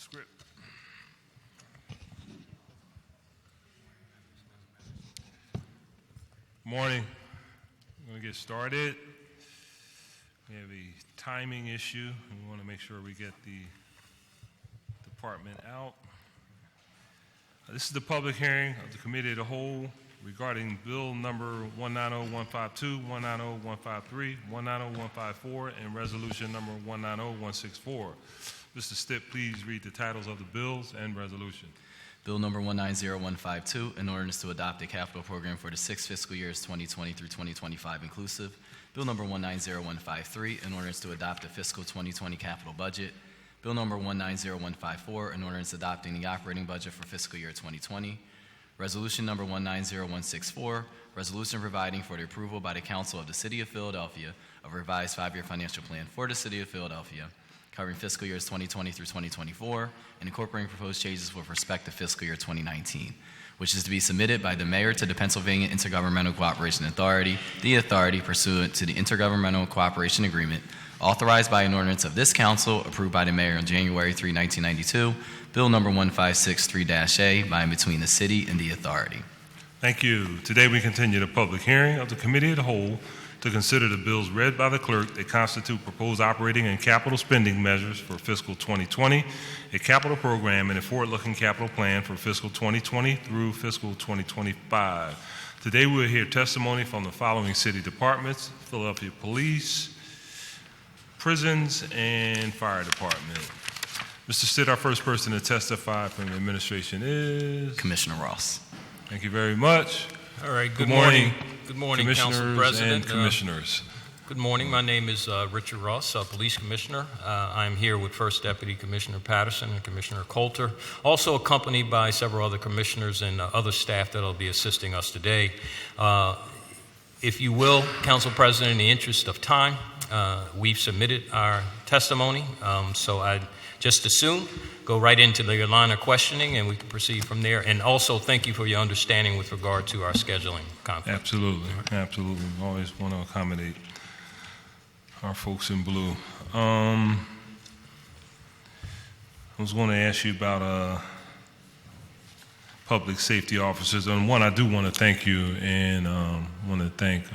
Script. Morning. We're going to get started. We have a timing issue. We want to make sure we get the department out. This is the public hearing of the Committee of the Whole regarding Bill number 190152, 190153, 190154, and Resolution number 190164. Mr. Stipp, please read the titles of the bills and resolution. Bill number 190152, an ordinance to adopt a capital program for the 6 fiscal years 2020 through 2025 inclusive. Bill number 190153, an ordinance to adopt a fiscal 2020 capital budget. Bill number 190154, an ordinance adopting the operating budget for fiscal year 2020. Resolution number 190164, resolution providing for the approval by the Council of the City of Philadelphia of a revised 5-year financial plan for the City of Philadelphia, covering fiscal years 2020 through 2024, and incorporating proposed changes with respect to fiscal year 2019, which is to be submitted by the Mayor to the Pennsylvania Intergovernmental Cooperation Authority, the authority pursuant to the Intergovernmental Cooperation Agreement, authorized by an ordinance of this Council, approved by the Mayor on January 3, 1992, Bill number 1563-A, by and between the City and the authority. Thank you. Today we continue the public hearing of the Committee of the Whole to consider the bills read by the clerk that constitute proposed operating and capital spending measures for fiscal 2020, a capital program, and a forward-looking capital plan for fiscal 2020 through fiscal 2025. Today we'll hear testimony from the following city departments: Philadelphia Police, Prisons, and Fire Department. Mr. Stitt, our first person to testify from the administration is Commissioner Ross. Thank you very much. All right, good morning. Good morning, Commissioners Council President. and Commissioners. Good morning. My name is Richard Ross, Police Commissioner. I'm here with First Deputy Commissioner Patterson and Commissioner Coulter, also accompanied by several other commissioners and other staff that will be assisting us today. If you will, Council President, in the interest of time, we've submitted our testimony, so I'd just assume go right into your line of questioning and we can proceed from there. And also thank you for your understanding with regard to our scheduling conflict. Absolutely, absolutely. We always want to accommodate our folks in blue. I was going to ask you about public safety officers. And one, I do want to thank you, and want to thank,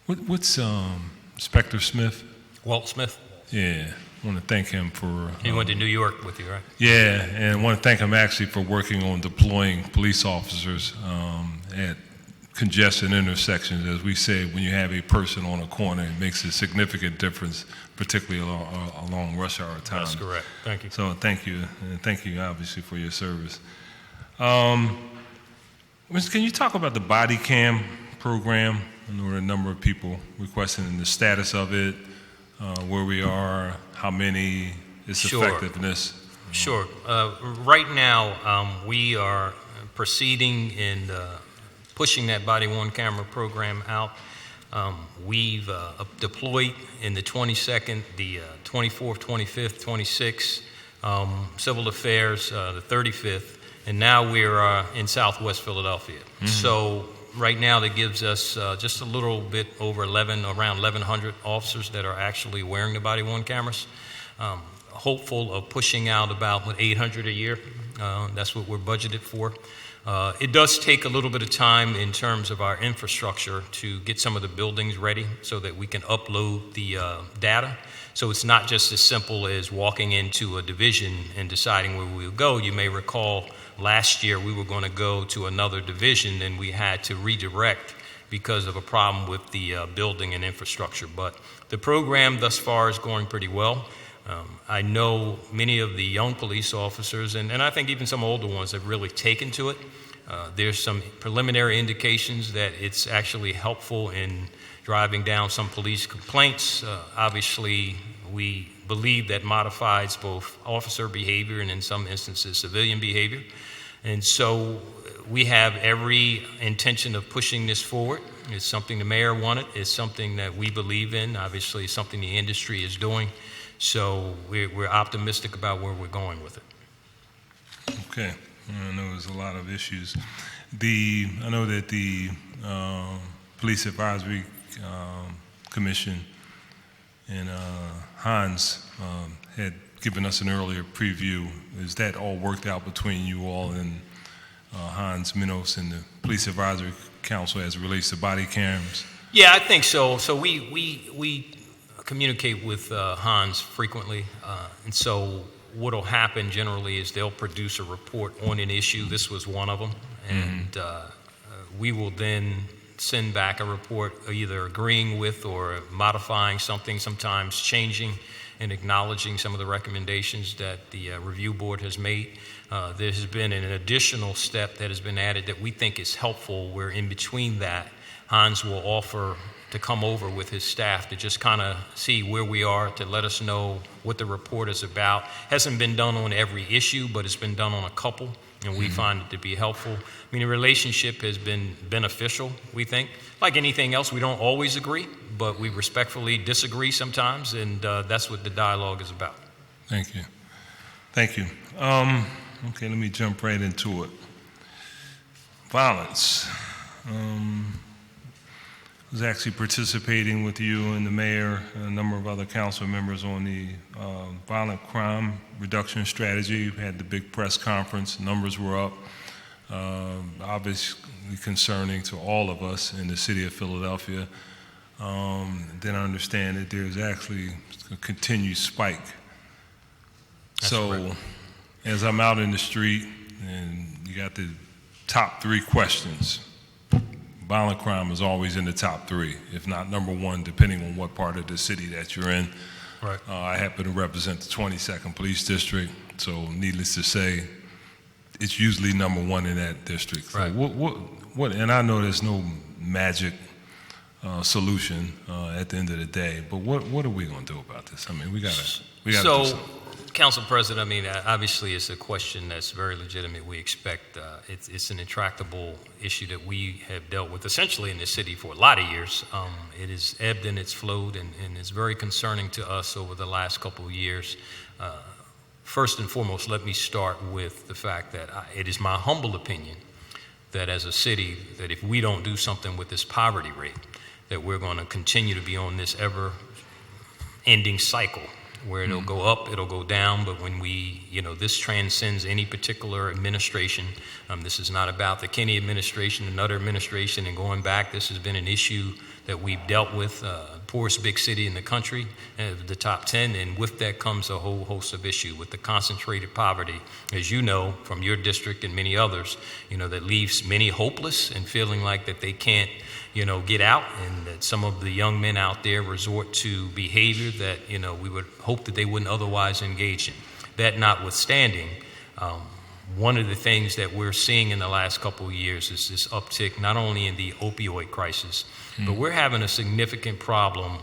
what's Inspector Smith? Walt Smith. Yeah. I want to thank him for... He went to New York with you, right? Yeah, and I want to thank him actually for working on deploying police officers at congested intersections. As we say, when you have a person on a corner, it makes a significant difference, particularly along rush hour time. That's correct. Thank you. So thank you, and thank you obviously for your service. Can you talk about the body cam program? I know there are a number of people requesting the status of it, where we are, how many, its effectiveness. Sure. Right now, we are proceeding in pushing that body-worn camera program out. We've deployed in the 22nd, the 24th, 25th, 26th, Civil Affairs, the 35th, and now we're in Southwest Philadelphia. Mm-hmm. So right now that gives us just a little bit over around 1,100 officers that are actually wearing the body-worn cameras. Hopeful of pushing out about 800 a year. That's what we're budgeted for. It does take a little bit of time in terms of our infrastructure to get some of the buildings ready so that we can upload the data. So it's not just as simple as walking into a division and deciding where we'll go. You may recall last year we were going to go to another division and we had to redirect because of a problem with the building and infrastructure. But the program thus far is going pretty well. I know many of the young police officers, and I think even some older ones, have really taken to it. There's some preliminary indications that it's actually helpful in driving down some police complaints. Obviously, we believe that modifies both officer behavior and in some instances civilian behavior. And so we have every intention of pushing this forward. It's something the mayor wanted. It's something that we believe in. Obviously, it's something the industry is doing. So we're optimistic about where we're going with it. Okay. I know there's a lot of issues. I know that the Police Advisory Commission and Hans had given us an earlier preview. Is that all worked out between you all and Hans Minos and the Police Advisory Council as it relates to body cams? Yeah, I think so. So we communicate with Hans frequently, and so what'll happen generally is they'll produce a report on an issue. This was one of them, and we will then send back a report either agreeing with or modifying something, sometimes changing and acknowledging some of the recommendations that the review board has made. There has been an additional step that has been added that we think is helpful, where in between that, Hans will offer to come over with his staff to just kind of see where we are, to let us know what the report is about. Hasn't been done on every issue, but it's been done on a couple, and we find it to be helpful. I mean, the relationship has been beneficial, we think. Like anything else, we don't always agree, but we respectfully disagree sometimes, and that's what the dialogue is about. Thank you. Thank you. Okay, let me jump right into it. Violence. I was actually participating with you and the mayor and a number of other council members on the violent crime reduction strategy. We had the big press conference. Numbers were up. Obviously concerning to all of us in the city of Philadelphia. Then I understand that there's actually a continued spike. That's so correct. As I'm out in the street and you got the top 3 questions, violent crime is always in the top 3, if not number 1, depending on what part of the city that you're in. Right. I happen to represent the 22nd Police District, so needless to say, it's usually number 1 in that district. So Right. What? And I know there's no magic solution at the end of the day, but what are we going to do about this? I mean, we gotta do something. Council President, I mean, obviously it's a question that's very legitimate. We expect it's an intractable issue that we have dealt with essentially in the city for a lot of years. It has ebbed and it's flowed, and it's very concerning to us over the last couple of years. First and foremost, let me start with the fact that it is my humble opinion that as a city, that if we don't do something with this poverty rate, that we're going to continue to be on this ever-ending cycle where it'll go up, it'll go down, but when this transcends any particular administration. This is not about the Kennedy administration, another administration, and going back, this has been an issue that we've dealt with, poorest big city in the country, the top 10, and with that comes a whole host of issues with the concentrated poverty, as you know, from your district and many others, that leaves many hopeless and feeling like that they can't get out, and that some of the young men out there resort to behavior that, we would hope that they wouldn't otherwise engage in. That notwithstanding, one of the things that we're seeing in the last couple of years is this uptick, not only in the opioid crisis, but we're having a significant problem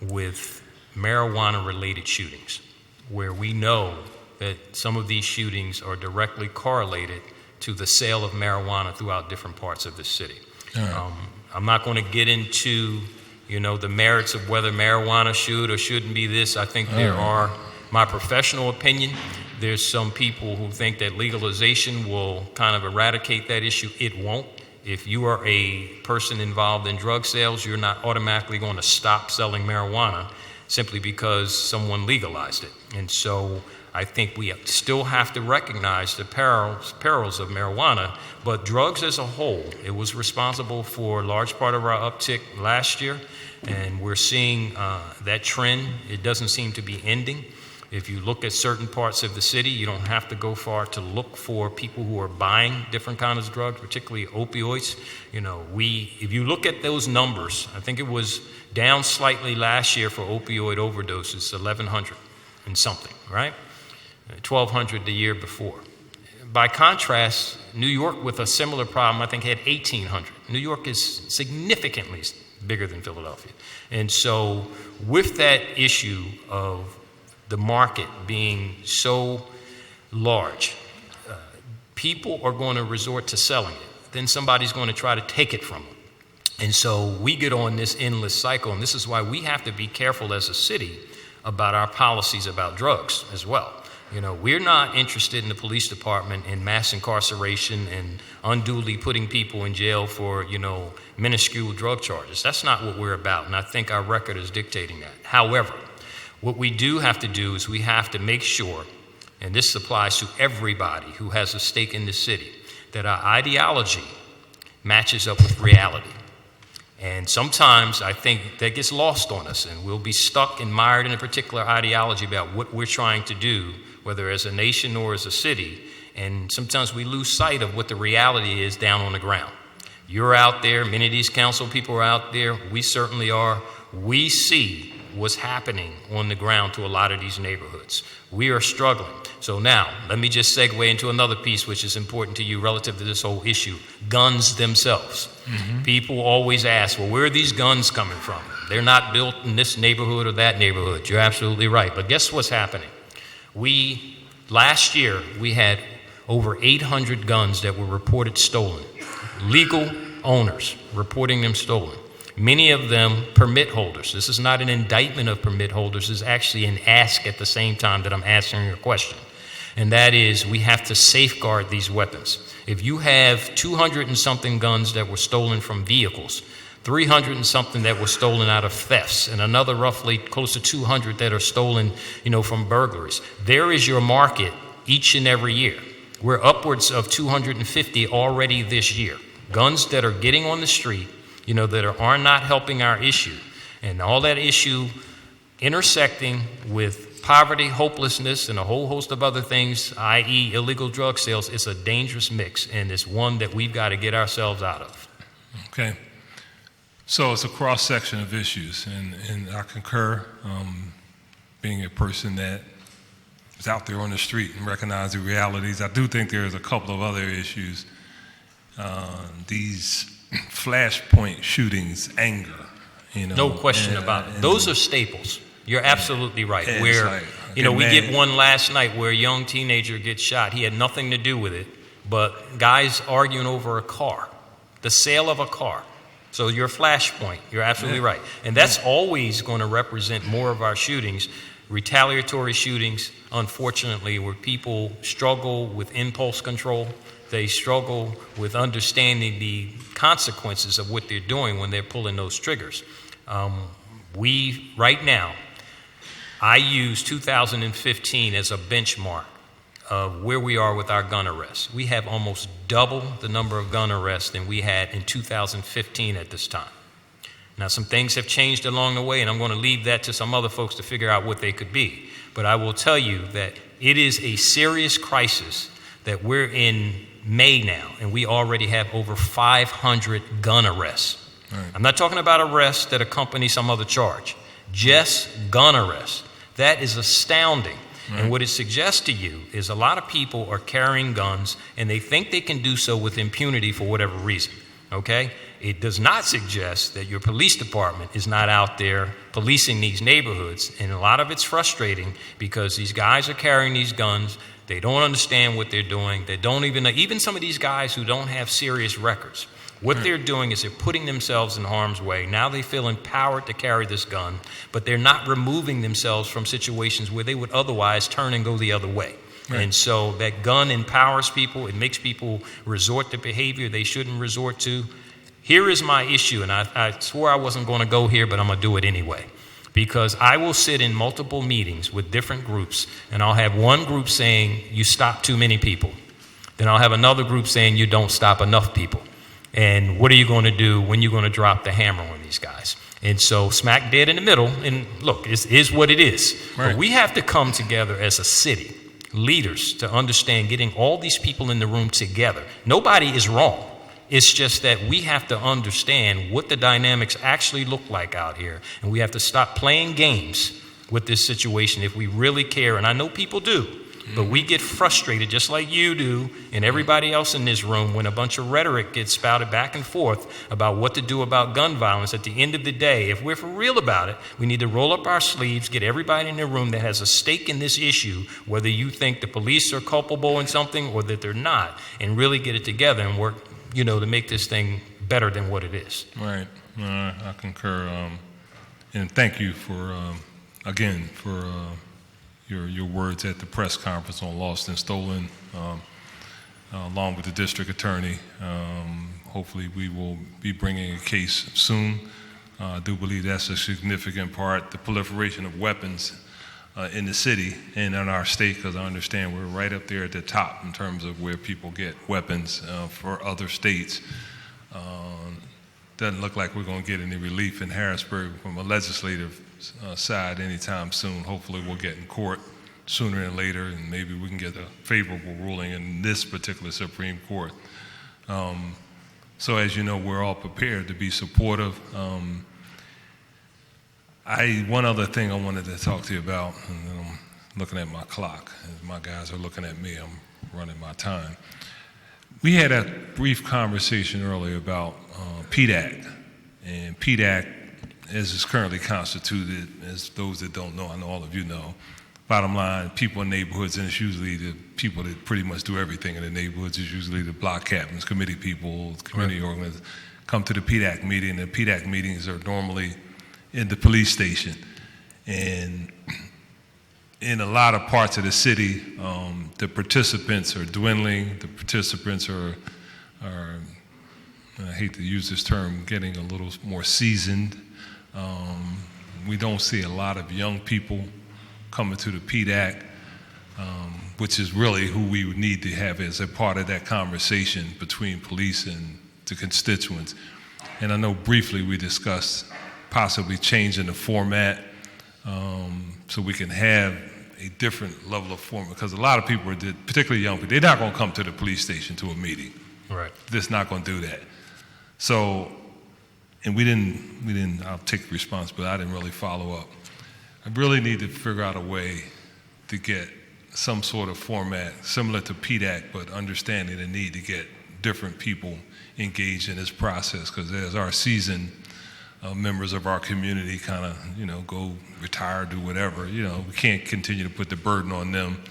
with marijuana-related shootings, where we know that some of these shootings are directly correlated to the sale of marijuana throughout different parts of the city. I'm not going to get into, the merits of whether marijuana should or shouldn't be this. I think there are, my professional opinion, there's some people who think that legalization will kind of eradicate that issue. It won't. If you are a person involved in drug sales, you're not automatically going to stop selling marijuana simply because someone legalized it. And so I think we still have to recognize the perils of marijuana, but drugs as a whole, it was responsible for a large part of our uptick last year, and we're seeing that trend. It doesn't seem to be ending. If you look at certain parts of the city, you don't have to go far to look for people who are buying different kinds of drugs, particularly opioids. If you look at those numbers, I think it was down slightly last year for opioid overdoses, 1,100 and something, right? 1,200 the year before. By contrast, New York, with a similar problem, I think had 1,800. New York is significantly bigger than Philadelphia. And so with that issue of the market being so large, people are going to resort to selling it. Then somebody's going to try to take it from them. And so we get on this endless cycle, and this is why we have to be careful as a city about our policies about drugs as well. We're not interested in the police department in mass incarceration and unduly putting people in jail for, minuscule drug charges. That's not what we're about, and I think our record is dictating that. However, What we do have to do is we have to make sure, and this applies to everybody who has a stake in the city, that our ideology matches up with reality. And sometimes I think that gets lost on us, and we'll be stuck and mired in a particular ideology about what we're trying to do, whether as a nation or as a city, and sometimes we lose sight of what the reality is down on the ground. You're out there, many of these council people are out there, we certainly are. We see what's happening on the ground to a lot of these neighborhoods. We are struggling. So now, let me just segue into another piece which is important to you relative to this whole issue, guns themselves. People always ask, well, where are these guns coming from? They're not built in this neighborhood or that neighborhood. You're absolutely right. But guess what's happening? Last year, we had over 800 guns that were reported stolen. Legal owners reporting them stolen. Many of them permit holders. This is not an indictment of permit holders. This is actually an ask at the same time that I'm answering your question. And that is, we have to safeguard these weapons. If you have 200 and something guns that were stolen from vehicles, 300 and something that were stolen out of thefts, and another roughly close to 200 that are stolen, from burglaries, there is your market each and every year. We're upwards of 250 already this year. Guns that are getting on the street, that are not helping our issue. And all that issue intersecting with poverty, hopelessness, and a whole host of other things, i.e. illegal drug sales, it's a dangerous mix, and it's one that we've got to get ourselves out of. Okay. So it's a cross-section of issues, and I concur, being a person that is out there on the street and recognizing realities. I do think there's a couple of other issues. These flashpoint shootings, anger, No question about it. Those are staples. You're absolutely right. Where, we get one last night where a young teenager gets shot. He had nothing to do with it, but guys arguing over a car, the sale of a car. So your flashpoint, you're absolutely right. And that's always going to represent more of our shootings, retaliatory shootings, unfortunately, where people struggle with impulse control. They struggle with understanding the consequences of what they're doing when they're pulling those triggers. Right now, I use 2015 as a benchmark of where we are with our gun arrests. We have almost double the number of gun arrests than we had in 2015 at this time. Now, some things have changed along the way, and I'm going to leave that to some other folks to figure out what they could be. But I will tell you that it is a serious crisis that we're in May now, and we already have over 500 gun arrests. Right. I'm not talking about arrests that accompany some other charge, just gun arrests. That is astounding. Right. And what it suggests to you is a lot of people are carrying guns, and they think they can do so with impunity for whatever reason, okay? It does not suggest that your police department is not out there policing these neighborhoods, and a lot of it's frustrating because these guys are carrying these guns. They don't understand what they're doing. They don't even some of these guys who don't have serious records, what they're doing is they're putting themselves in harm's way. Now they feel empowered to carry this gun, but they're not removing themselves from situations where they would otherwise turn and go the other way. Right. And so that gun empowers people. It makes people resort to behavior they shouldn't resort to. Here is my issue, and I swore I wasn't going to go here, but I'm going to do it anyway. Because I will sit in multiple meetings with different groups, and I'll have one group saying, you stop too many people. Then I'll have another group saying, you don't stop enough people. And what are you going to do when you're going to drop the hammer on these guys? And so smack dead in the middle, and look, it is what it is. Right. But we have to come together as a city, leaders, to understand getting all these people in the room together. Nobody is wrong. It's just that we have to understand what the dynamics actually look like out here, and we have to stop playing games with this situation if we really care. And I know people do, but we get frustrated just like you do and everybody else in this room when a bunch of rhetoric gets spouted back and forth about what to do about gun violence. At the end of the day, if we're for real about it, we need to roll up our sleeves, get everybody in the room that has a stake in this issue, whether you think the police are culpable in something or that they're not, and really get it together and work to make this thing better than what it is. Right. I concur. And thank you for, again, for your words at the press conference on Lost and Stolen, along with the district attorney. Hopefully we will be bringing a case soon. I do believe that's a significant part. The proliferation of weapons in the city and in our state, because I understand we're right up there at the top in terms of where people get weapons for other states. Doesn't look like we're going to get any relief in Harrisburg from a legislative side anytime soon. Hopefully we'll get in court sooner than later, and maybe we can get a favorable ruling in this particular Supreme Court. So as you know, we're all prepared to be supportive. One other thing I wanted to talk to you about, and then I'm looking at my clock. As my guys are looking at me, I'm running my time. We had a brief conversation earlier about PDAC, and PDAC, as it's currently constituted, as those that don't know, I know all of you know, bottom line, people in neighborhoods, and it's usually the people that pretty much do everything in the neighborhoods, is usually the block captains, committee people, community organizers, come to the PDAC meeting. The PDAC meetings are normally in the police station. And in a lot of parts of the city, the participants are dwindling. The participants are, I hate to use this term, getting a little more seasoned. We don't see a lot of young people coming to the PDAC, which is really who we would need to have as a part of that conversation between police and the constituents. And I know briefly we discussed possibly changing the format so we can have a different level of format, because a lot of people, particularly young people, they're not going to come to the police station to a meeting. Right. They're just not going to do that. So, and we didn't, I'll take responsibility, I didn't really follow up. I really need to figure out a way to get some sort of format similar to PDAC, but understanding the need to get different people engaged in this process, because as our seasoned members of our community kind of, go retire, do whatever, we can't continue to put the burden on them.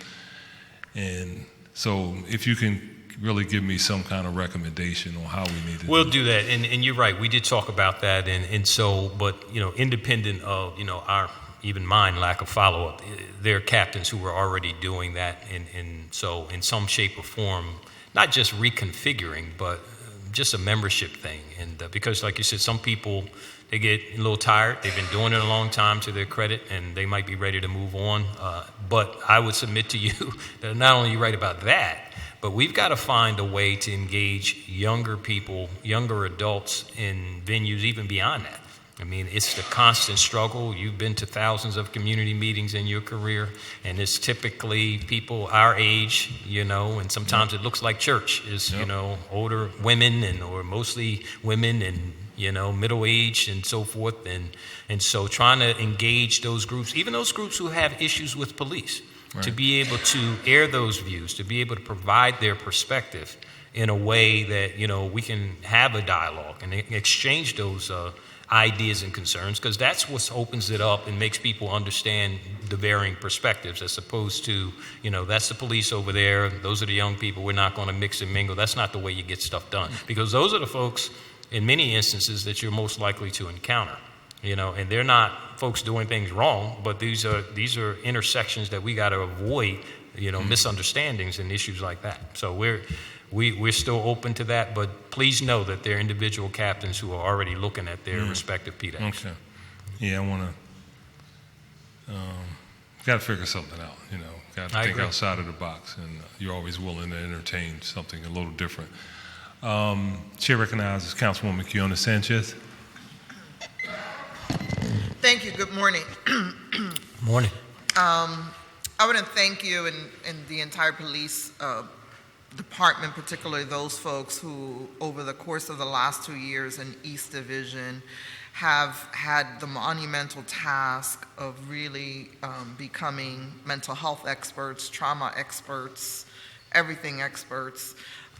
And so if you can really give me some kind of recommendation on how we need to We'll do that, and you're right, we did talk about that, and so, but, independent of, our, even mine, lack of follow-up, there are captains who were already doing that, and so in some shape or form, not just reconfiguring, but just a membership thing. And because, like you said, some people, they get a little tired. They've been doing it a long time, to their credit, and they might be ready to move on. But I would submit to you that not only are you right about that, but we've got to find a way to engage younger people, younger adults in venues even beyond that. I mean, it's the constant struggle. You've been to thousands of community meetings in your career, and it's typically people our age, and sometimes it looks like church is, older women or mostly women and, middle-aged and so forth. And so trying to engage those groups, even those groups who have issues with police, right, to be able to air those views, to be able to provide their perspective in a way that, we can have a dialogue and exchange those ideas and concerns, because that's what opens it up and makes people understand the varying perspectives, as opposed to, that's the police over there, those are the young people, we're not going to mix and mingle. That's not the way you get stuff done, because those are the folks, in many instances, that you're most likely to encounter, and they're not folks doing things wrong, but these are intersections that we got to avoid, misunderstandings and issues like that. So we're still open to that, but please know that there are individual captains who are already looking at their respective PDACs. Okay. Yeah, I want to, got to figure something out, got to think outside of the box, and you're always willing to entertain something a little different. Chair recognizes Councilwoman Kiona Sanchez. Thank you. Good morning. Morning. I want to thank you and the entire police department, particularly those folks who, over the course of the last 2 years in East Division, have had the monumental task of really becoming mental health experts, trauma experts, everything experts.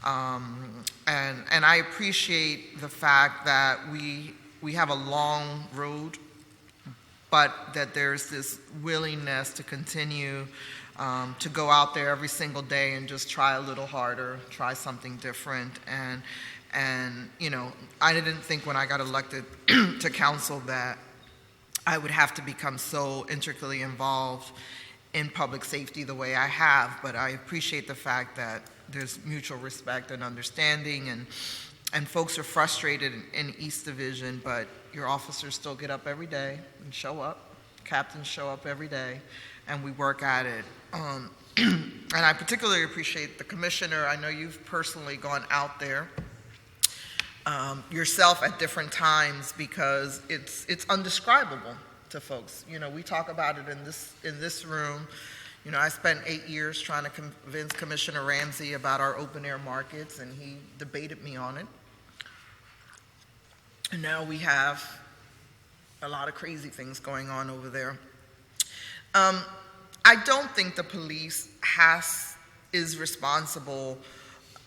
And I appreciate the fact that we have a long road, but that there's this willingness to continue to go out there every single day and just try a little harder, try something different. And I didn't think when I got elected to council that I would have to become so intricately involved in public safety the way I have, but I appreciate the fact that there's mutual respect and understanding, and folks are frustrated in East Division, but your officers still get up every day and show up. Captains show up every day. and we work at it. And I particularly appreciate the commissioner. I know you've personally gone out there yourself at different times, because it's undescribable to folks. You know, we talk about it in this room. You know, I spent 8 years trying to convince Commissioner Ramsey about our open-air markets, and he debated me on it. And now we have a lot of crazy things going on over there. I don't think the police is responsible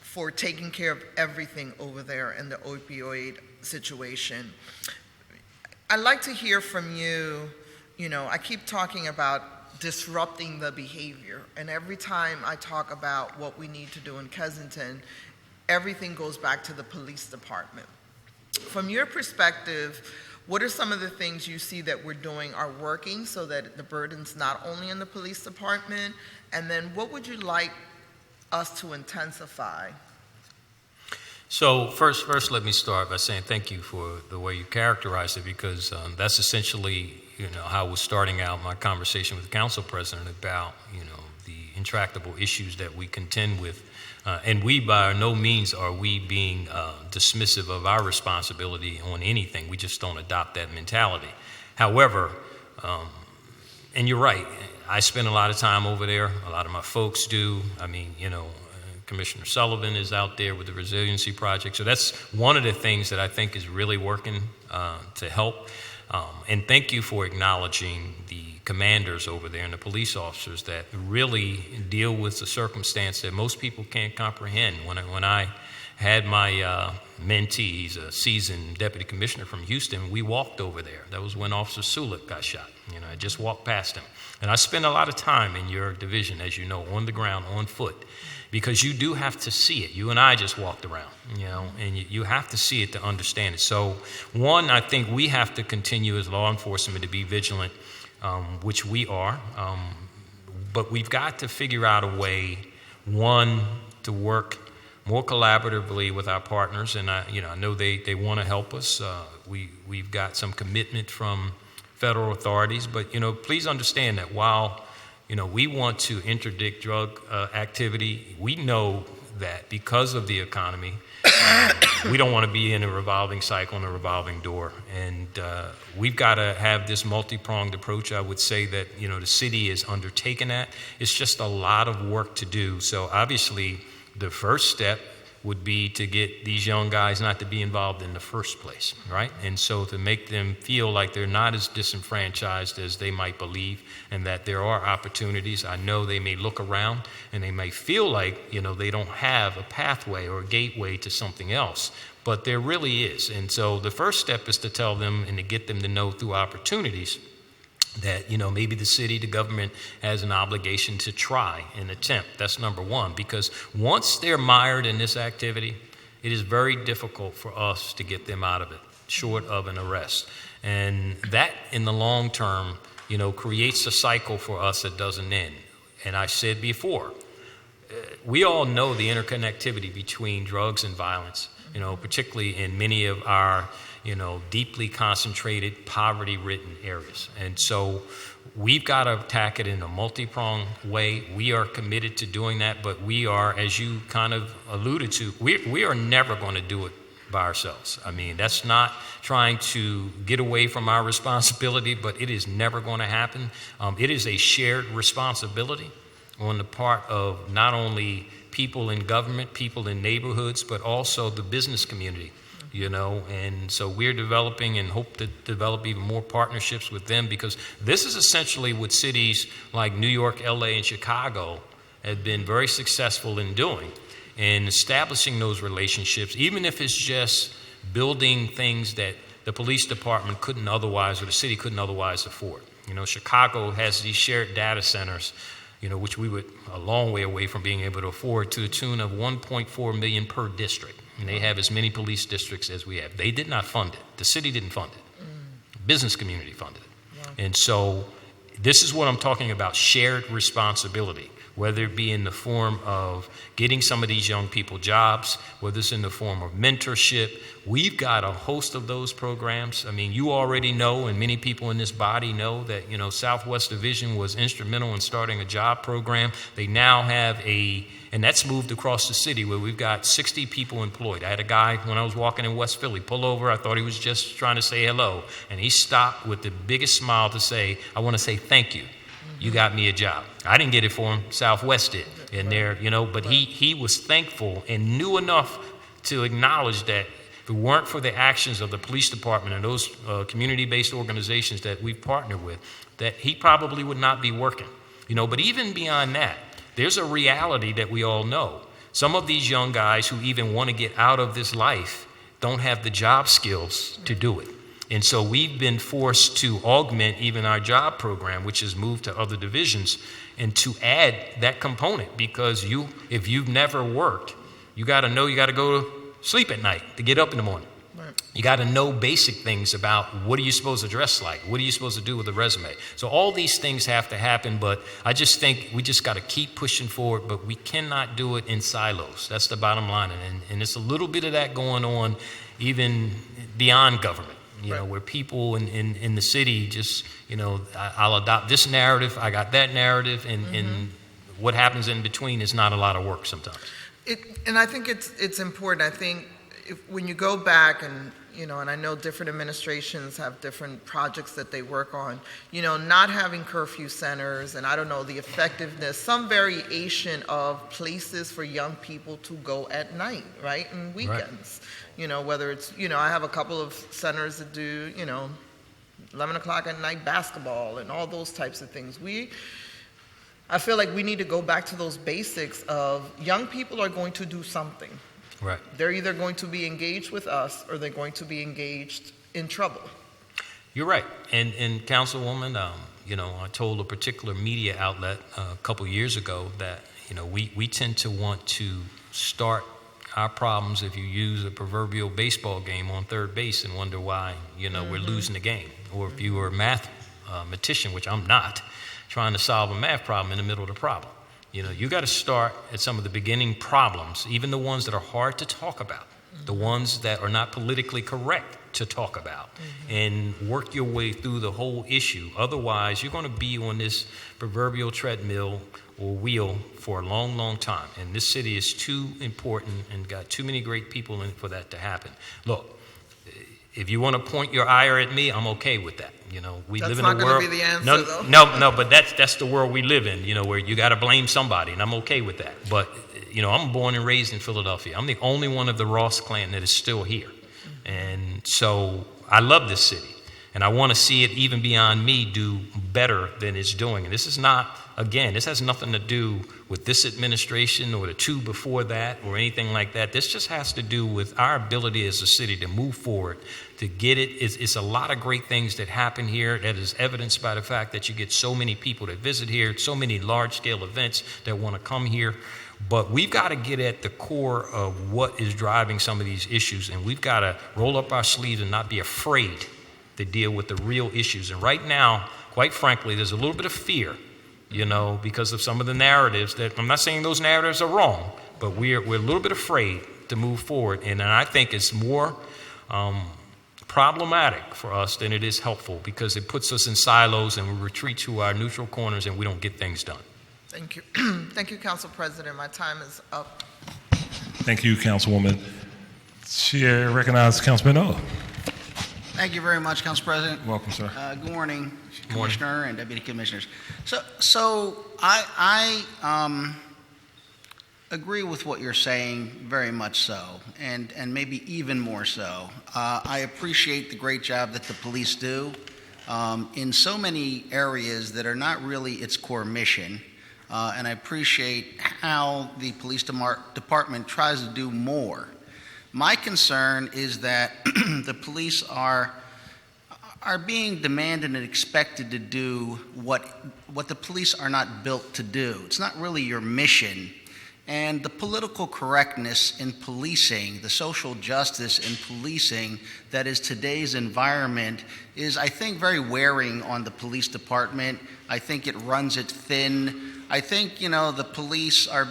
for taking care of everything over there in the opioid situation. I'd like to hear from you. You know, I keep talking about disrupting the behavior, and every time I talk about what we need to do in Kensington, everything goes back to the police department. From your perspective, what are some of the things you see that we're doing are working so that the burden's not only in the police department? And then what would you like us to intensify? So first, let me start by saying thank you for the way you characterized it, because that's essentially, how I was starting out my conversation with the council president about, the intractable issues that we contend with. And we, by no means are we being dismissive of our responsibility on anything. We just don't adopt that mentality. However, and you're right, I spend a lot of time over there. A lot of my folks do. I mean, Commissioner Sullivan is out there with the Resiliency Project. So that's one of the things that I think is really working to help. And thank you for acknowledging the commanders over there and the police officers that really deal with the circumstance that most people can't comprehend. When I had my mentee, he's a seasoned deputy commissioner from Houston, we walked over there. That was when Officer Sulik got shot. I just walked past him. And I spend a lot of time in your division, as you know, on the ground, on foot, because you do have to see it. You and I just walked around, and you have to see it to understand it. So one, I think we have to continue as law enforcement to be vigilant, which we are, but we've got to figure out a way, one, to work more collaboratively with our partners, and I know they want to help us. We've got some commitment from federal authorities, but please understand that while we want to interdict drug activity, we know that because of the economy, we don't want to be in a revolving cycle and a revolving door. And we've got to have this multi-pronged approach. I would say that, the city is undertaking that. It's just a lot of work to do. So obviously, the first step would be to get these young guys not to be involved in the first place, right? And so to make them feel like they're not as disenfranchised as they might believe, and that there are opportunities. I know they may look around and they may feel like, they don't have a pathway or a gateway to something else, but there really is. And so the first step is to tell them and to get them to know through opportunities that, maybe the city, the government has an obligation to try and attempt. That's number one, because once they're mired in this activity, it is very difficult for us to get them out of it, short of an arrest. And that, in the long term, creates a cycle for us that doesn't end. And I said before, we all know the interconnectivity between drugs and violence, particularly in many of our deeply concentrated, poverty-ridden areas. And so we've got to attack it in a multi-pronged way. We are committed to doing that, but we are, as you kind of alluded to, we are never going to do it by ourselves. I mean, that's not trying to get away from our responsibility, but it is never going to happen. It is a shared responsibility on the part of not only people in government, people in neighborhoods, but also the business community. And so we're developing and hope to develop even more partnerships with them, because this is essentially what cities like New York, LA, and Chicago have been very successful in doing, in establishing those relationships, even if it's just building things that the police department couldn't otherwise, or the city couldn't otherwise afford. Chicago has these shared data centers, which we would a long way away from being able to afford, to the tune of $1.4 million per district. And they have as many police districts as we have. They did not fund it. The city didn't fund it. The business community funded it. Yeah. And so this is what I'm talking about, shared responsibility. whether it be in the form of getting some of these young people jobs, whether it's in the form of mentorship. We've got a host of those programs. I mean, you already know, and many people in this body know that, Southwest Division was instrumental in starting a job program. They now have and that's moved across the city where we've got 60 people employed. I had a guy when I was walking in West Philly pull over. I thought he was just trying to say hello. And he stopped with the biggest smile to say, I want to say thank you. You got me a job. I didn't get it for him. Southwest did. And there, but he was thankful and knew enough to acknowledge that if it weren't for the actions of the police department and those community-based organizations that we've partnered with, that he probably would not be working. But even beyond that, there's a reality that we all know. Some of these young guys who even want to get out of this life don't have the job skills to do it. And so we've been forced to augment even our job program, which has moved to other divisions, and to add that component, because if you've never worked, you got to know you got to go to sleep at night to get up in the morning. Right. You got to know basic things about what are you supposed to dress like? What are you supposed to do with a resume? So all these things have to happen, but I just think we just got to keep pushing forward, but we cannot do it in silos. That's the bottom line. And it's a little bit of that going on even beyond government. Right. Where people in the city just, I'll adopt this narrative, I got that narrative, and what happens in between is not a lot of work sometimes. And I think it's important. I think when you go back and I know different administrations have different projects that they work on, not having curfew centers, and I don't know, the effectiveness, some variation of places for young people to go at night, right, and weekends. Right. Whether it's, I have a couple of centers that do, 11 o'clock at night basketball and all those types of things. I feel like we need to go back to those basics of young people are going to do something. Right. They're either going to be engaged with us or they're going to be engaged in trouble. You're right. And Councilwoman, I told a particular media outlet a couple years ago that, we tend to want to start our problems, if you use a proverbial baseball game, on third base and wonder why, we're losing the game. Or if you were a mathematician, which I'm not, trying to solve a math problem in the middle of the problem. You got to start at some of the beginning problems, even the ones that are hard to talk about, the ones that are not politically correct to talk about, and work your way through the whole issue. Otherwise, you're going to be on this proverbial treadmill or wheel for a long, long time. And this city is too important and got too many great people in it for that to happen. Look, if you want to point your ire at me, I'm okay with that. We that's live in a world. That's not going to be the answer, though. No, but that's the world we live in. Where you got to blame somebody, and I'm okay with that. But I'm born and raised in Philadelphia. I'm the only one of the Ross clan that is still here, and so I love this city, and I want to see it even beyond me do better than it's doing. And this is not. Again, this has nothing to do with this administration or the two before that or anything like that. This just has to do with our ability as a city to move forward, to get it. It's a lot of great things that happen here that is evidenced by the fact that you get so many people that visit here, so many large-scale events that want to come here. But we've got to get at the core of what is driving some of these issues, and we've got to roll up our sleeves and not be afraid to deal with the real issues. And right now, quite frankly, there's a little bit of fear, because of some of the narratives that, I'm not saying those narratives are wrong, but we're a little bit afraid to move forward. And I think it's more problematic for us than it is helpful, because it puts us in silos and we retreat to our neutral corners and we don't get things done. Thank you. Thank you, Council President. My time is up. Thank you, Councilwoman. Chair recognizes Councilman O. Thank you very much, Council President. Welcome, sir. Good morning, Commissioner and Deputy Commissioners. So I agree with what you're saying, very much so, and maybe even more so. I appreciate the great job that the police do in so many areas that are not really its core mission, and I appreciate how the police department tries to do more. My concern is that the police are being demanded and expected to do what the police are not built to do. It's not really your mission. And the political correctness in policing, the social justice in policing that is today's environment is, I think, very wearing on the police department. I think it runs it thin. I think, the police are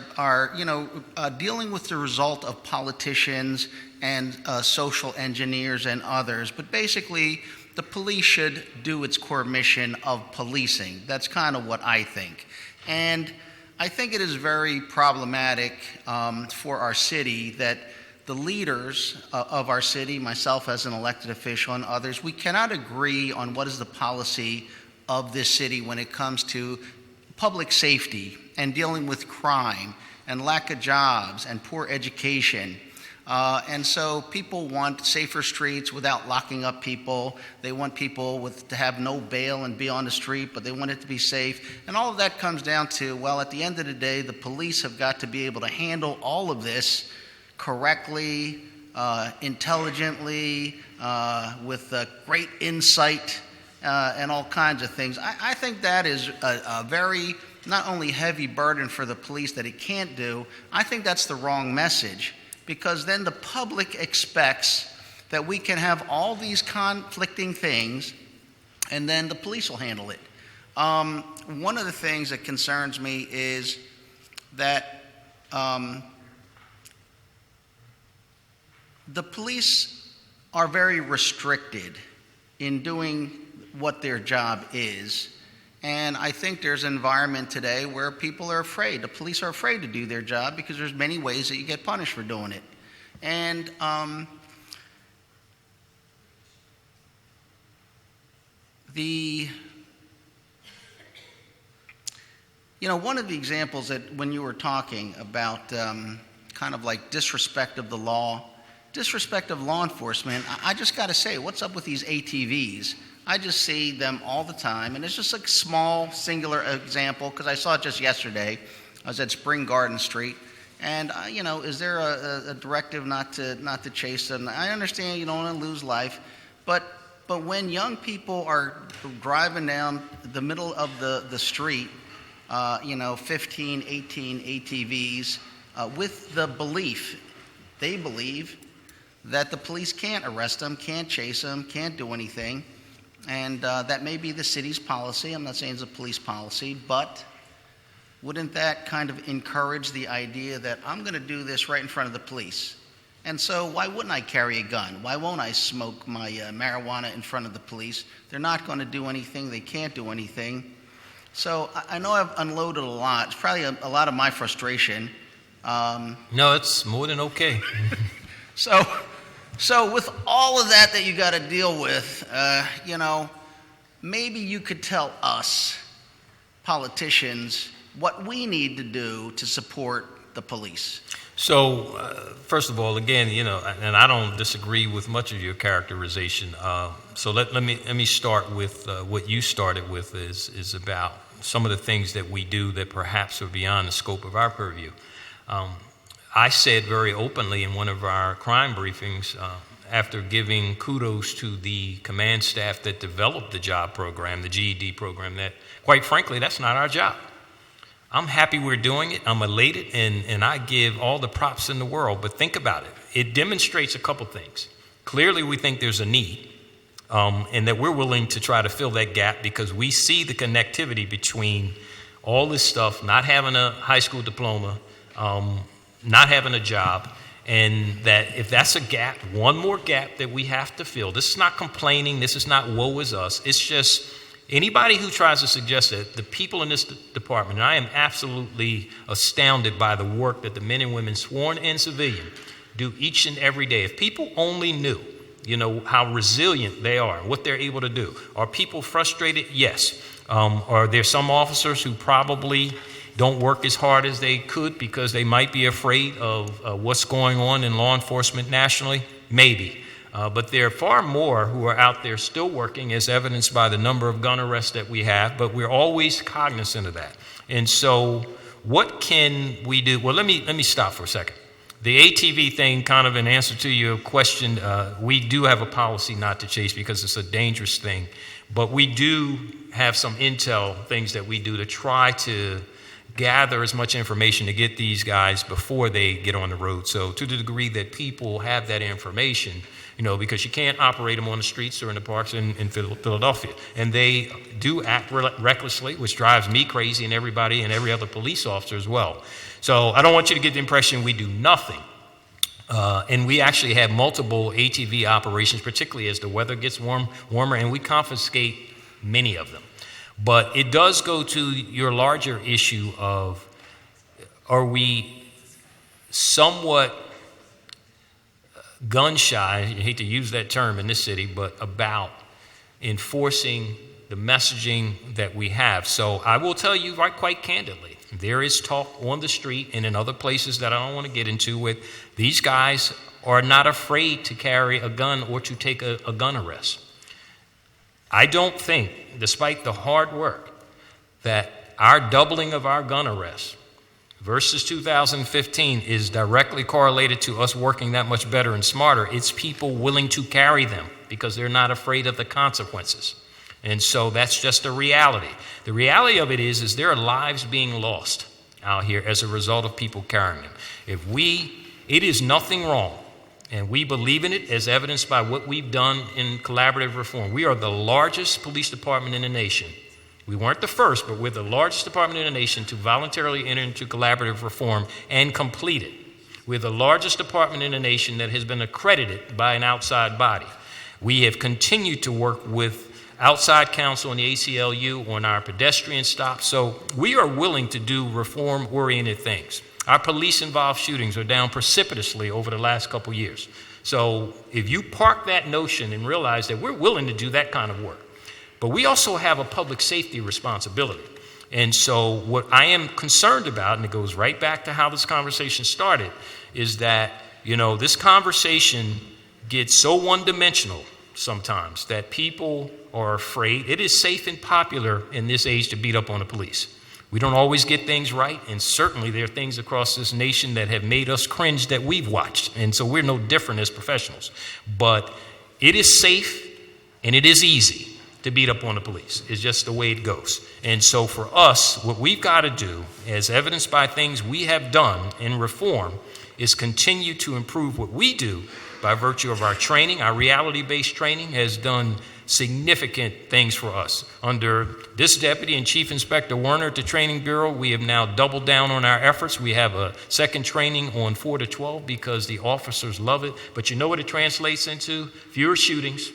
dealing with the result of politicians and social engineers and others. But basically, the police should do its core mission of policing. That's kind of what I think. And I think it is very problematic for our city that the leaders of our city, myself as an elected official and others, we cannot agree on what is the policy of this city when it comes to public safety and dealing with crime and lack of jobs and poor education. And so people want safer streets without locking up people. They want people to have no bail and be on the street, but they want it to be safe. And all of that comes down to, well, at the end of the day, the police have got to be able to handle all of this correctly, intelligently, with great insight, and all kinds of things. I think that is a very, not only heavy burden for the police that it can't do, I think that's the wrong message, because then the public expects that we can have all these conflicting things and then the police will handle it. One of the things that concerns me is that the police are very restricted in doing what their job is. And I think there's an environment today where people are afraid. The police are afraid to do their job because there's many ways that you get punished for doing it. And one of the examples that when you were talking about kind of like disrespect of the law, disrespect of law enforcement, I just got to say, what's up with these ATVs? I just see them all the time, and it's just a small, singular example, because I saw it just yesterday. I was at Spring Garden Street, and, is there a directive not to chase them? I understand you don't want to lose life, but when young people are driving down the middle of the street, 15, 18 ATVs, with the belief, they believe, that the police can't arrest them, can't chase them, can't do anything. And that may be the city's policy. I'm not saying it's a police policy, but wouldn't that kind of encourage the idea that I'm going to do this right in front of the police? And so why wouldn't I carry a gun? Why won't I smoke my marijuana in front of the police? They're not going to do anything. They can't do anything. So I know I've unloaded a lot. It's probably a lot of my frustration. No, it's more than okay. So with all of that you got to deal with, maybe you could tell us, politicians, what we need to do to support the police. So, first of all, again, and I don't disagree with much of your characterization. So let me start with what you started with is about some of the things that we do that perhaps are beyond the scope of our purview. I said very openly in one of our crime briefings, after giving kudos to the command staff that developed the job program, the GED program, that quite frankly, that's not our job. I'm happy we're doing it. I'm elated, and I give all the props in the world. But think about it. It demonstrates a couple things. Clearly, we think there's a need, and that we're willing to try to fill that gap because we see the connectivity between all this stuff, not having a high school diploma, not having a job, and that if that's a gap, one more gap that we have to fill. This is not complaining. This is not woe is us. It's just anybody who tries to suggest that the people in this department, and I am absolutely astounded by the work that the men and women, sworn and civilian, do each and every day. If people only knew, how resilient they are, what they're able to do. Are people frustrated? Yes. Are there some officers who probably don't work as hard as they could because they might be afraid of what's going on in law enforcement nationally? Maybe. But there are far more who are out there still working, as evidenced by the number of gun arrests that we have, but we're always cognizant of that. And so what can we do? Well, let me stop for a second. The ATV thing, kind of in answer to your question, we do have a policy not to chase because it's a dangerous thing, but we do have some intel things that we do to try to gather as much information to get these guys before they get on the road. So to the degree that people have that information, because you can't operate them on the streets or in the parks in Philadelphia. And they do act recklessly, which drives me crazy and everybody and every other police officer as well. So I don't want you to get the impression we do nothing. And we actually have multiple ATV operations, particularly as the weather gets warmer, and we confiscate many of them. But it does go to your larger issue of, are we somewhat gun shy, I hate to use that term in this city, but about enforcing the messaging that we have. So I will tell you quite candidly, there is talk on the street and in other places that I don't want to get into with, these guys are not afraid to carry a gun or to take a gun arrest. I don't think, despite the hard work, that our doubling of our gun arrests versus 2015 is directly correlated to us working that much better and smarter. It's people willing to carry them because they're not afraid of the consequences. And so that's just a reality. The reality of it is there are lives being lost out here as a result of people carrying them. It is nothing wrong, and we believe in it as evidenced by what we've done in collaborative reform. We are the largest police department in the nation. We weren't the first, but we're the largest department in the nation to voluntarily enter into collaborative reform and complete it. We're the largest department in the nation that has been accredited by an outside body. We have continued to work with outside counsel and the ACLU on our pedestrian stops. So we are willing to do reform-oriented things. Our police-involved shootings are down precipitously over the last couple years. So if you park that notion and realize that we're willing to do that kind of work, but we also have a public safety responsibility. And so what I am concerned about, and it goes right back to how this conversation started, is that, this conversation gets so one-dimensional sometimes that people are afraid. It is safe and popular in this age to beat up on the police. We don't always get things right, and certainly there are things across this nation that have made us cringe that we've watched, and so we're no different as professionals. But it is safe and it is easy to beat up on the police. It's just the way it goes. And so for us, what we've got to do, as evidenced by things we have done in reform, is continue to improve what we do by virtue of our training. Our reality-based training has done significant things for us. Under this deputy and Chief Inspector Werner at the Training Bureau, we have now doubled down on our efforts. We have a second training on 4 to 12 because the officers love it. But you know what it translates into? Fewer shootings,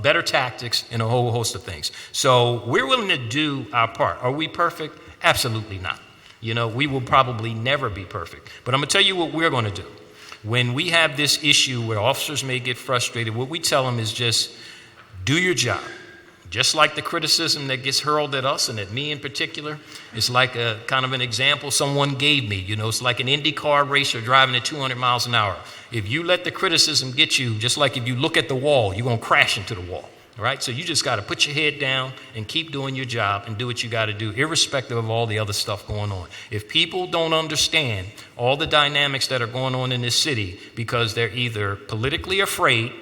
better tactics, and a whole host of things. So we're willing to do our part. Are we perfect? Absolutely not. We will probably never be perfect. But I'm going to tell you what we're going to do. When we have this issue where officers may get frustrated, what we tell them is just do your job. Just like the criticism that gets hurled at us and at me in particular, it's like a kind of an example someone gave me. It's like an Indy car racer driving at 200 miles an hour. If you let the criticism get you, just like if you look at the wall, you're going to crash into the wall. All right? So you just got to put your head down and keep doing your job and do what you got to do, irrespective of all the other stuff going on. If people don't understand all the dynamics that are going on in this city because they're either politically afraid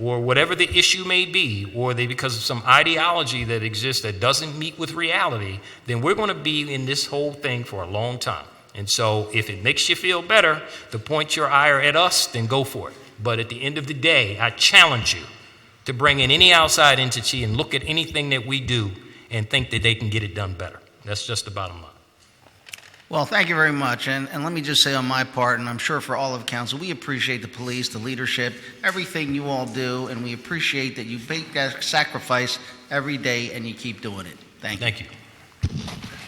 or whatever the issue may be, or because of some ideology that exists that doesn't meet with reality, then we're going to be in this whole thing for a long time. And so if it makes you feel better to point your ire at us, then go for it. But at the end of the day, I challenge you to bring in any outside entity and look at anything that we do and think that they can get it done better. That's just the bottom line. Well, thank you very much. And let me just say on my part, and I'm sure for all of council, we appreciate the police, the leadership, everything you all do, and we appreciate that you make that sacrifice every day and you keep doing it. Thank you. Thank you.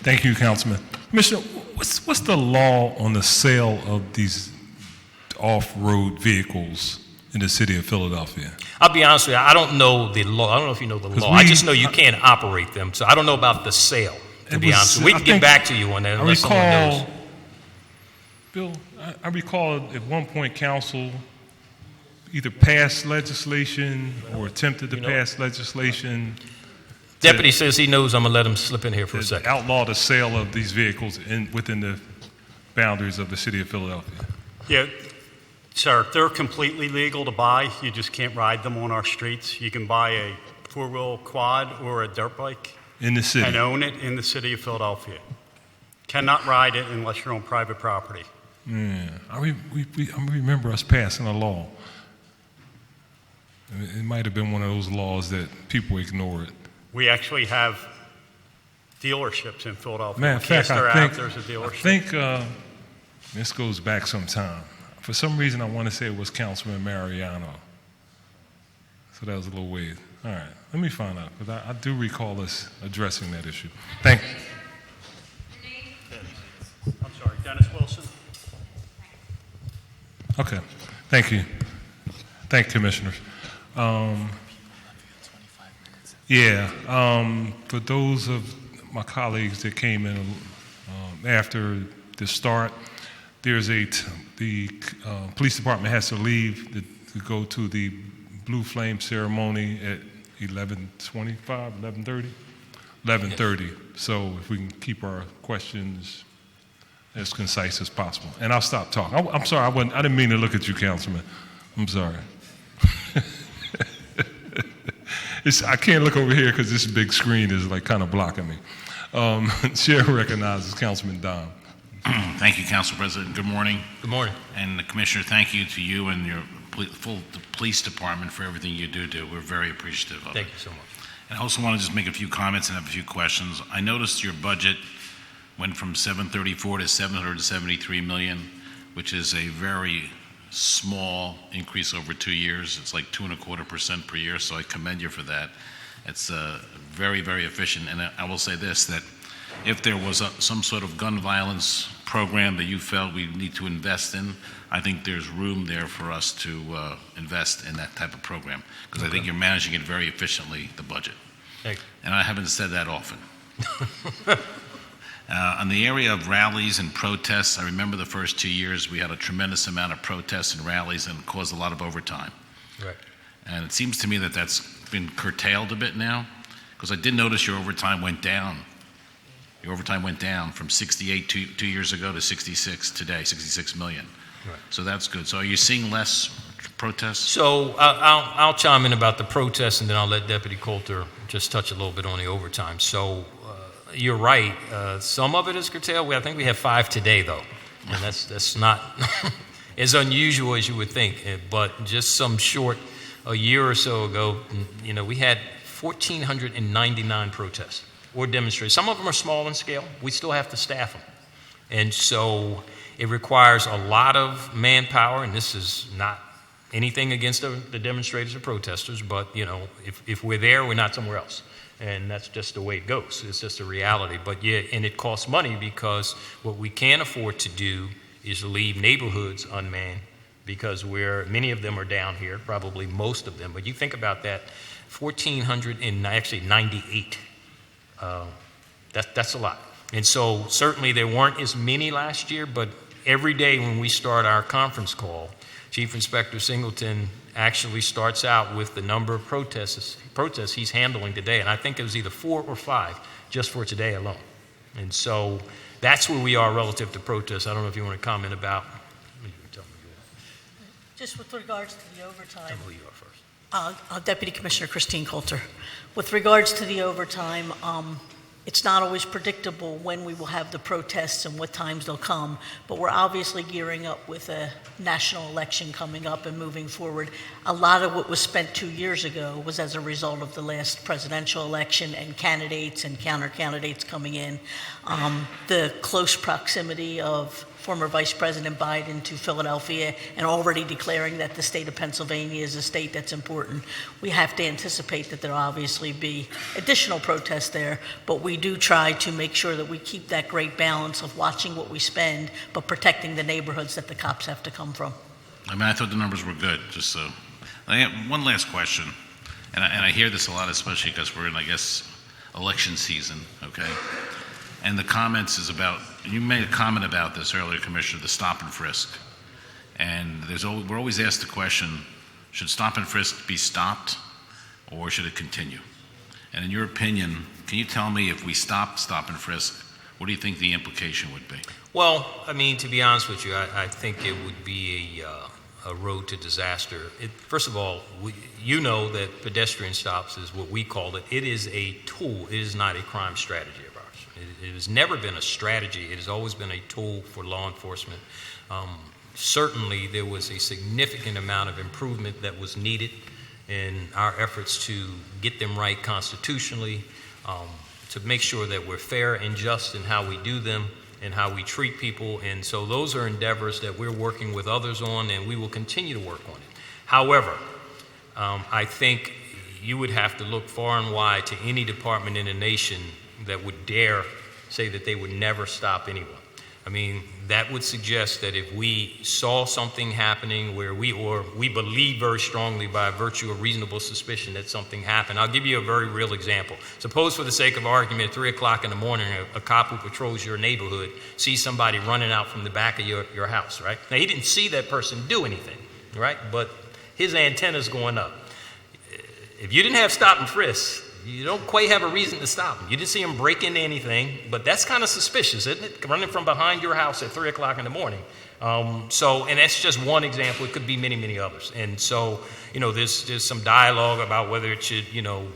Thank you, Councilman. Commissioner, what's the law on the sale of these off-road vehicles in the city of Philadelphia? I'll be honest with you, I don't know the law. I don't know if you know the law. I just know you can't operate them, so I don't know about the sale. To be honest, we can get back to you on that unless someone knows. Bill, I recall at one point council either passed legislation or attempted to pass legislation. Deputy says he knows. I'm going to let him slip in here for a second. Outlaw the sale of these vehicles within the boundaries of the city of Philadelphia. Yeah, sir, they're completely legal to buy. You just can't ride them on our streets. You can buy a four-wheel quad or a dirt bike. In the city? And own it in the city of Philadelphia. Cannot ride it unless you're on private property. Yeah, I remember us passing a law. It might have been one of those laws that people ignored. We actually have dealerships in Philadelphia. Matter of fact, There's a I dealership. think this goes back some time. For some reason, I want to say it was Councilman Mariano. So that was a little weird. All right, let me find out, because I do recall us addressing that issue. Thank you. I'm sorry, Dennis Wilson. Okay, thank you. Thank you, Commissioners. For those of my colleagues that came in after the start, there's the police department has to leave to go to the Blue Flame ceremony at 11:25, 11:30? 11:30. So if we can keep our questions as concise as possible. And I'll stop talking. I'm sorry, I didn't mean to look at you, Councilman. I'm sorry. I can't look over here because this big screen is like kind of blocking me. Chair recognizes Councilman Dom. Thank you, Council President. Good morning. Good morning. And Commissioner, thank you to you and your full police department for everything you do. We're very appreciative of it. Thank you so much. And I also want to just make a few comments and have a few questions. I noticed your budget went from 734 to 773 million, which is a very small increase over 2 years. It's like 2.25% per year, so I commend you for that. It's very, very efficient. And I will say this, that if there was some sort of gun violence program that you felt we need to invest in, I think there's room there for us to invest in that type of program, because I think you're managing it very efficiently, the budget. Thank you. And I haven't said that often. On the area of rallies and protests, I remember the first 2 years we had a tremendous amount of protests and rallies and caused a lot of overtime. Right. And it seems to me that that's been curtailed a bit now, because I did notice your overtime went down. Your overtime went down from 68 2 years ago to 66 today, 66 million. Right. So that's good. So are you seeing less protests? So I'll chime in about the protests, and then I'll let Deputy Coulter just touch a little bit on the overtime. So you're right. Some of it is curtailed. I think we have 5 today, though, and that's not as unusual as you would think. But just a year or so ago, we had 1,499 protests or demonstrations. Some of them are small in scale. We still have to staff them, and so it requires a lot of manpower. And this is not anything against the demonstrators or protesters, but if we're there, we're not somewhere else. And that's just the way it goes. It's just a reality. But yeah, and it costs money, because what we can't afford to do is leave neighborhoods unmanned, because many of them are down here, probably most of them. But you think about that, 1,498. That's a lot. And so certainly there weren't as many last year, but every day when we start our conference call, Chief Inspector Singleton actually starts out with the number of protests he's handling today. And I think it was either 4 or 5 just for today alone. And so that's where we are relative to protests. I don't know if you want to comment about. Just with regards to the overtime. Tell me who you are first. Deputy Commissioner Christine Coulter. With regards to the overtime, it's not always predictable when we will have the protests and what times they'll come, but we're obviously gearing up with a national election coming up and moving forward. A lot of what was spent 2 years ago was as a result of the last presidential election and candidates and counter-candidates coming in. The close proximity of former Vice President Biden to Philadelphia and already declaring that the state of Pennsylvania is a state that's important. We have to anticipate that there'll obviously be additional protests there, but we do try to make sure that we keep that great balance of watching what we spend, but protecting the neighborhoods that the cops have to come from. I thought the numbers were good. Just I have one last question, and I hear this a lot, especially because we're in, I guess, election season, okay? And the comments is about, you made a comment about this earlier, Commissioner, the stop and frisk. And we're always asked the question, should stop and frisk be stopped, or should it continue? And in your opinion, can you tell me, if we stop and frisk, what do you think the implication would be? Well, to be honest with you, I think it would be a road to disaster. First of all, that pedestrian stops is what we call it. It is a tool. It is not a crime strategy of ours. It has never been a strategy. It has always been a tool for law enforcement. Certainly, there was a significant amount of improvement that was needed in our efforts to get them right constitutionally, to make sure that we're fair and just in how we do them and how we treat people. And so those are endeavors that we're working with others on, and we will continue to work on it. However, I think you would have to look far and wide to any department in the nation that would dare say that they would never stop anyone. I mean, that would suggest that if we saw something happening where we believe very strongly by virtue of reasonable suspicion that something happened. I'll give you a very real example. Suppose for the sake of argument, at 3 o'clock in the morning, a cop who patrols your neighborhood sees somebody running out from the back of your house, right? Now, he didn't see that person do anything, right? But his antenna's going up. If you didn't have stop and frisk, you don't quite have a reason to stop him. You didn't see him break into anything, but that's kind of suspicious, isn't it? Running from behind your house at 3 o'clock in the morning. And that's just one example. It could be many, many others. And so, there's some dialogue about whether it should,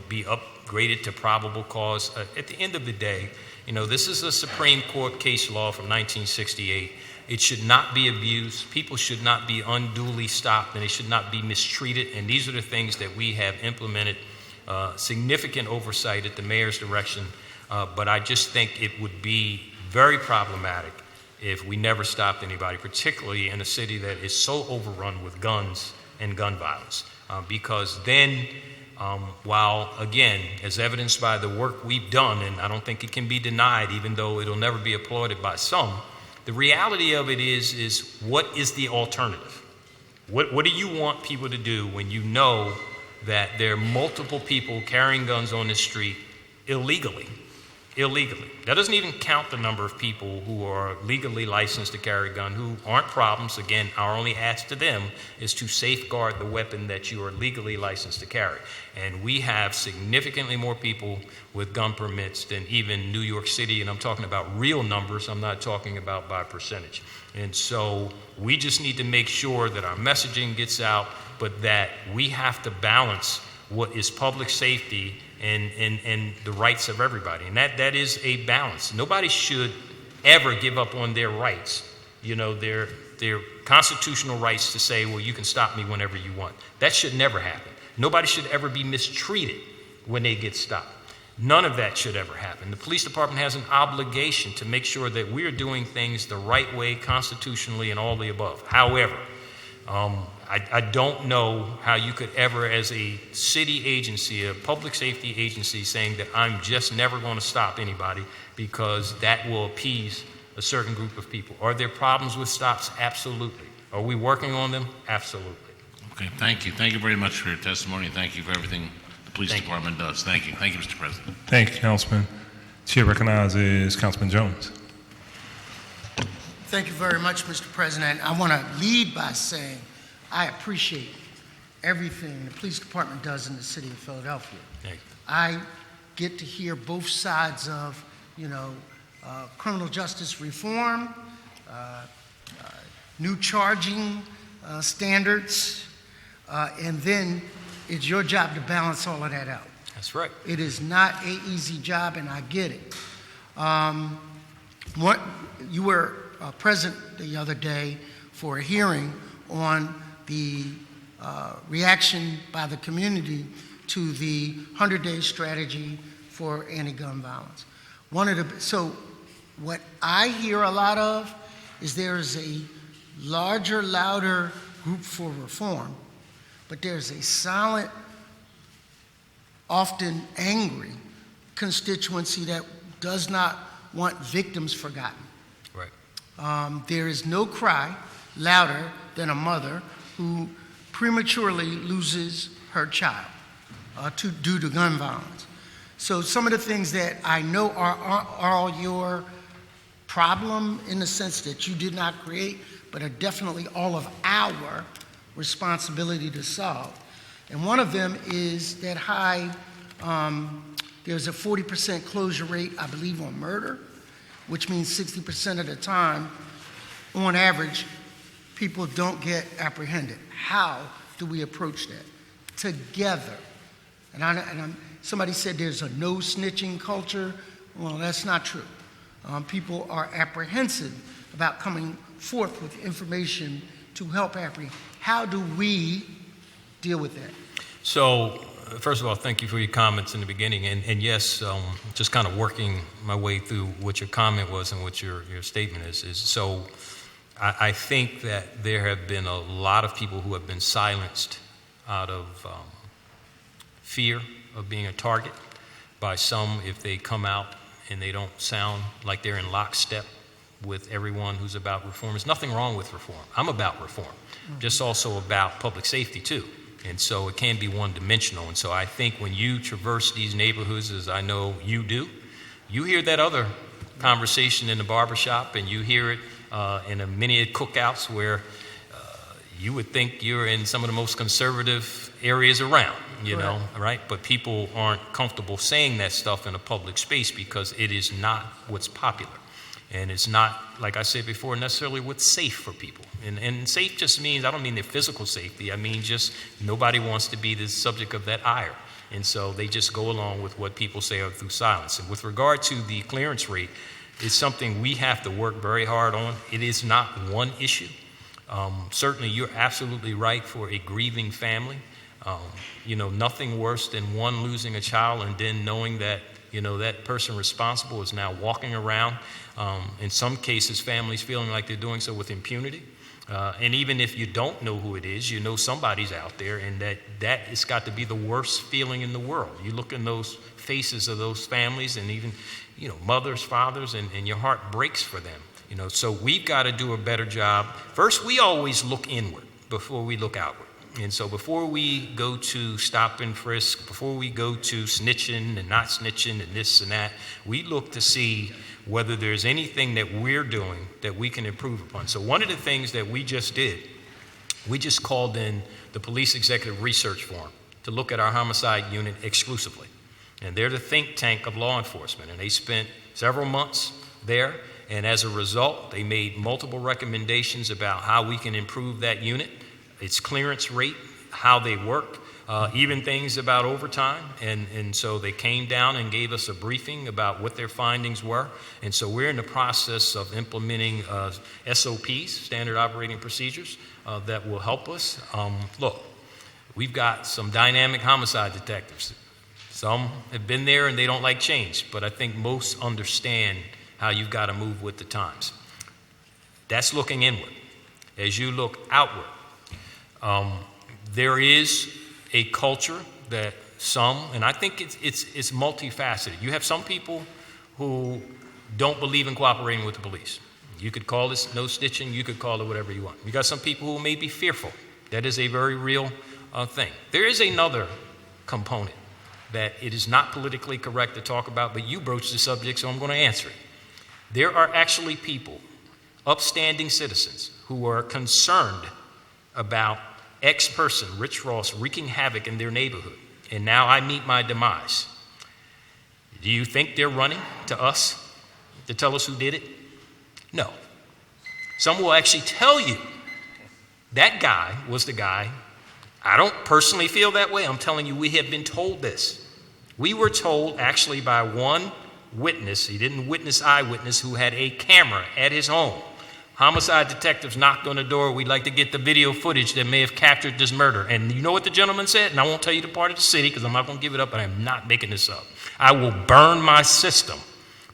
be upgraded to probable cause. At the end of the day, this is a Supreme Court case law from 1968. It should not be abused. People should not be unduly stopped, and they should not be mistreated. And these are the things that we have implemented. Significant oversight at the mayor's direction, but I just think it would be very problematic if we never stopped anybody, particularly in a city that is so overrun with guns and gun violence. Because then, while, again, as evidenced by the work we've done, and I don't think it can be denied, even though it'll never be applauded by some, the reality of it is what is the alternative? What do you want people to do when you know that there are multiple people carrying guns on the street illegally? That doesn't even count the number of people who are legally licensed to carry a gun who aren't problems. Again, our only ask to them is to safeguard the weapon that you are legally licensed to carry. And we have significantly more people with gun permits than even New York City, and I'm talking about real numbers. I'm not talking about by percentage. And so we just need to make sure that our messaging gets out, but that we have to balance what is public safety and the rights of everybody. And that is a balance. Nobody should ever give up on their rights, their constitutional rights to say, well, you can stop me whenever you want. That should never happen. Nobody should ever be mistreated when they get stopped. None of that should ever happen. The police department has an obligation to make sure that we're doing things the right way, constitutionally, and all the above. However, I don't know how you could ever, as a city agency, a public safety agency, saying that I'm just never going to stop anybody because that will appease a certain group of people. Are there problems with stops? Absolutely. Are we working on them? Absolutely. Okay, thank you. Thank you very much for your testimony, and thank you for everything the police department does. Thank you. Thank you, Mr. President. Thank you, Councilman. Chair recognizes Councilman Jones. Thank you very much, Mr. President. I want to lead by saying I appreciate everything the police department does in the city of Philadelphia. Thank you. I get to hear both sides of, criminal justice reform, new charging standards, and then it's your job to balance all of that out. That's right. It is not an easy job, and I get it. You were present the other day for a hearing on the reaction by the community to the 100-day strategy for anti-gun violence. So what I hear a lot of is there is a larger, louder group for reform, but there's a silent, often angry constituency that does not want victims forgotten. Right. There is no cry louder than a mother who prematurely loses her child due to gun violence. So some of the things that I know are your problem in the sense that you did not create, but are definitely all of our responsibility to solve. And one of them is that there's a 40% closure rate, I believe, on murder, which means 60% of the time, on average, people don't get apprehended. How do we approach that? Together. Somebody said there's a no snitching culture. Well, that's not true. People are apprehensive about coming forth with information to help apprehend. How do we deal with that? So, first of all, thank you for your comments in the beginning. And yes, just kind of working my way through what your comment was and what your statement is so I think that there have been a lot of people who have been silenced out of fear of being a target by some if they come out and they don't sound like they're in lockstep with everyone who's about reform. There's nothing wrong with reform. I'm about reform, just also about public safety too. And so it can be one-dimensional. And so I think when you traverse these neighborhoods, as I know you do, you hear that other conversation in the barbershop, and you hear it in many cookouts where you would think you're in some of the most conservative areas around, you know, right? But people aren't comfortable saying that stuff in a public space because it is not what's popular. And it's not, like I said before, necessarily what's safe for people. And safe just means, I don't mean their physical safety, I mean just nobody wants to be the subject of that ire. And so they just go along with what people say through silence. And with regard to the clearance rate, it's something we have to work very hard on. It is not one issue. Certainly, you're absolutely right for a grieving family. You know, nothing worse than one losing a child and then knowing that, you know, that person responsible is now walking around. In some cases, families feeling like they're doing so with impunity. And even if you don't know who it is, you know somebody's out there, and that has got to be the worst feeling in the world. You look in those faces of those families and even, you know, mothers, fathers, and your heart breaks for them. You know, so we've got to do a better job. First, we always look inward before we look outward. And so before we go to stop and frisk, before we go to snitching and not snitching and this and that, we look to see whether there's anything that we're doing that we can improve upon. So one of the things that we just did, we just called in the Police Executive Research Forum to look at our homicide unit exclusively. And they're the think tank of law enforcement, and they spent several months there. And as a result, they made multiple recommendations about how we can improve that unit, its clearance rate, how they work, even things about overtime. And so they came down and gave us a briefing about what their findings were. And so we're in the process of implementing SOPs, standard operating procedures, that will help us. Look, we've got some dynamic homicide detectives. Some have been there and they don't like change, but I think most understand how you've got to move with the times. That's looking inward. As you look outward, there is a culture that some, and I think it's multifaceted. You have some people who don't believe in cooperating with the police. You could call this no stitching, you could call it whatever you want. You got some people who may be fearful. That is a very real thing. There is another component that it is not politically correct to talk about, but you broached the subject, so I'm going to answer it. There are actually people, upstanding citizens, who are concerned about X person, Rich Ross, wreaking havoc in their neighborhood, and now I meet my demise. Do you think they're running to us to tell us who did it? No. Some will actually tell you that guy was the guy. I don't personally feel that way. I'm telling you, we have been told this. We were told actually by one witness, he didn't witness eyewitness, who had a camera at his home. Homicide detectives knocked on the door. We'd like to get the video footage that may have captured this murder. And you know what the gentleman said? And I won't tell you the part of the city because I'm not going to give it up, and I'm not making this up. I will burn my system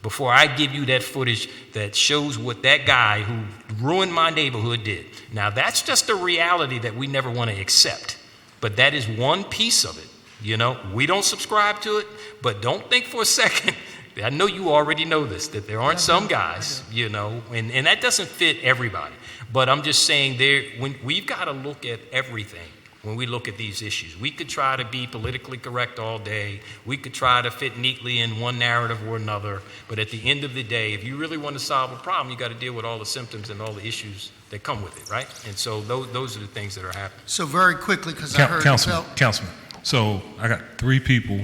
before I give you that footage that shows what that guy who ruined my neighborhood did. Now, that's just a reality that we never want to accept. But that is one piece of it. You know, we don't subscribe to it, but don't think for a second. I know you already know this, that there aren't some guys, you know, and that doesn't fit everybody. But I'm just saying when we've got to look at everything when we look at these issues. We could try to be politically correct all day. We could try to fit neatly in one narrative or another. But at the end of the day, if you really want to solve a problem, you got to deal with all the symptoms and all the issues that come with it, right? And so those are the things that are happening. So very quickly, because I heard Councilman, so I got 3 people.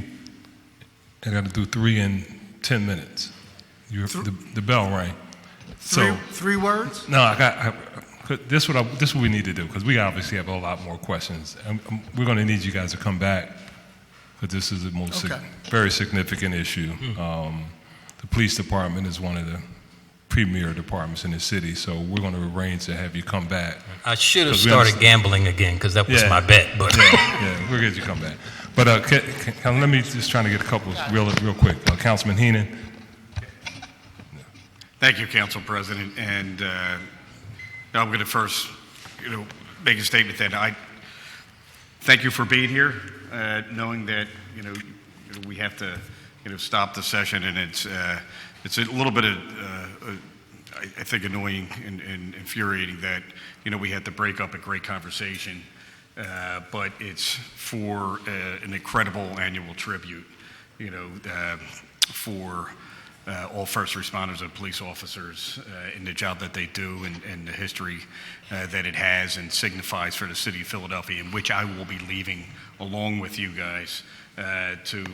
I got to do 3 in 10 minutes. The bell rang. So three words? No, this is what we need to do, because we obviously have a lot more questions. We're going to need you guys to come back, because this is the most very significant issue. the police department is one of the premier departments in the city, so we're going to arrange to have you come back. I should have 'Cause we started understand- gambling again, because that was my bet, but. Yeah, we'll get you come back. But let me just trying to get a couple real quick. Councilman Heenan. Thank you, Council President. And I'm going to first, make a statement that I thank you for being here, knowing that, we have to, stop the session, and it's a little bit of, I think, annoying and infuriating that, we had to break up a great conversation, but it's for an incredible annual tribute, for all first responders and police officers in the job that they do and the history that it has and signifies for the city of Philadelphia, in which I will be leaving along with you guys to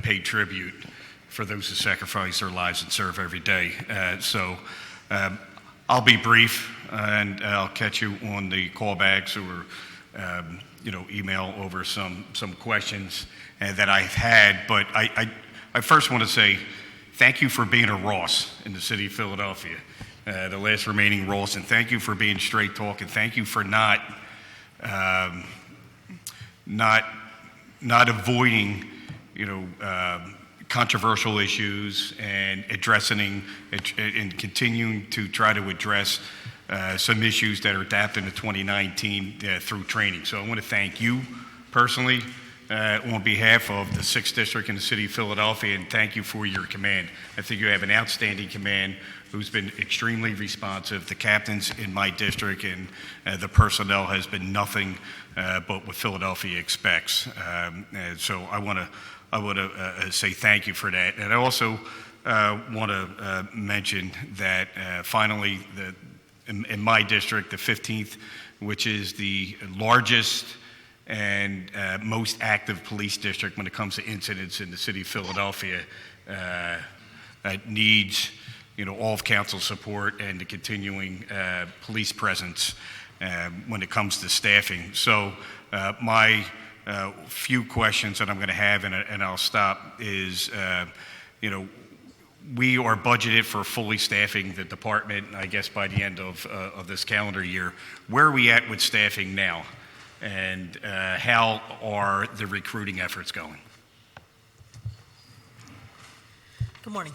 pay tribute for those who sacrifice their lives and serve every day. So I'll be brief, and I'll catch you on the callbacks or email over some questions that I've had. But I first want to say thank you for being a Ross in the city of Philadelphia, the last remaining Ross, and thank you for being straight talk, and thank you for not avoiding, controversial issues and addressing and continuing to try to address some issues that are adapted to 2019 through training. So I want to thank you personally on behalf of the 6th District in the city of Philadelphia, and thank you for your command. I think you have an outstanding command who's been extremely responsive. The captains in my district and the personnel has been nothing but what Philadelphia expects. And so I want to say thank you for that. And I also want to mention that finally, in my district, the 15th, which is the largest and most active police district when it comes to incidents in the city of Philadelphia, needs all of council's support and the continuing police presence when it comes to staffing. So my few questions that I'm going to have, and I'll stop, is we are budgeted for fully staffing the department, I guess, by the end of this calendar year. Where are we at with staffing now? And how are the recruiting efforts going? Good morning.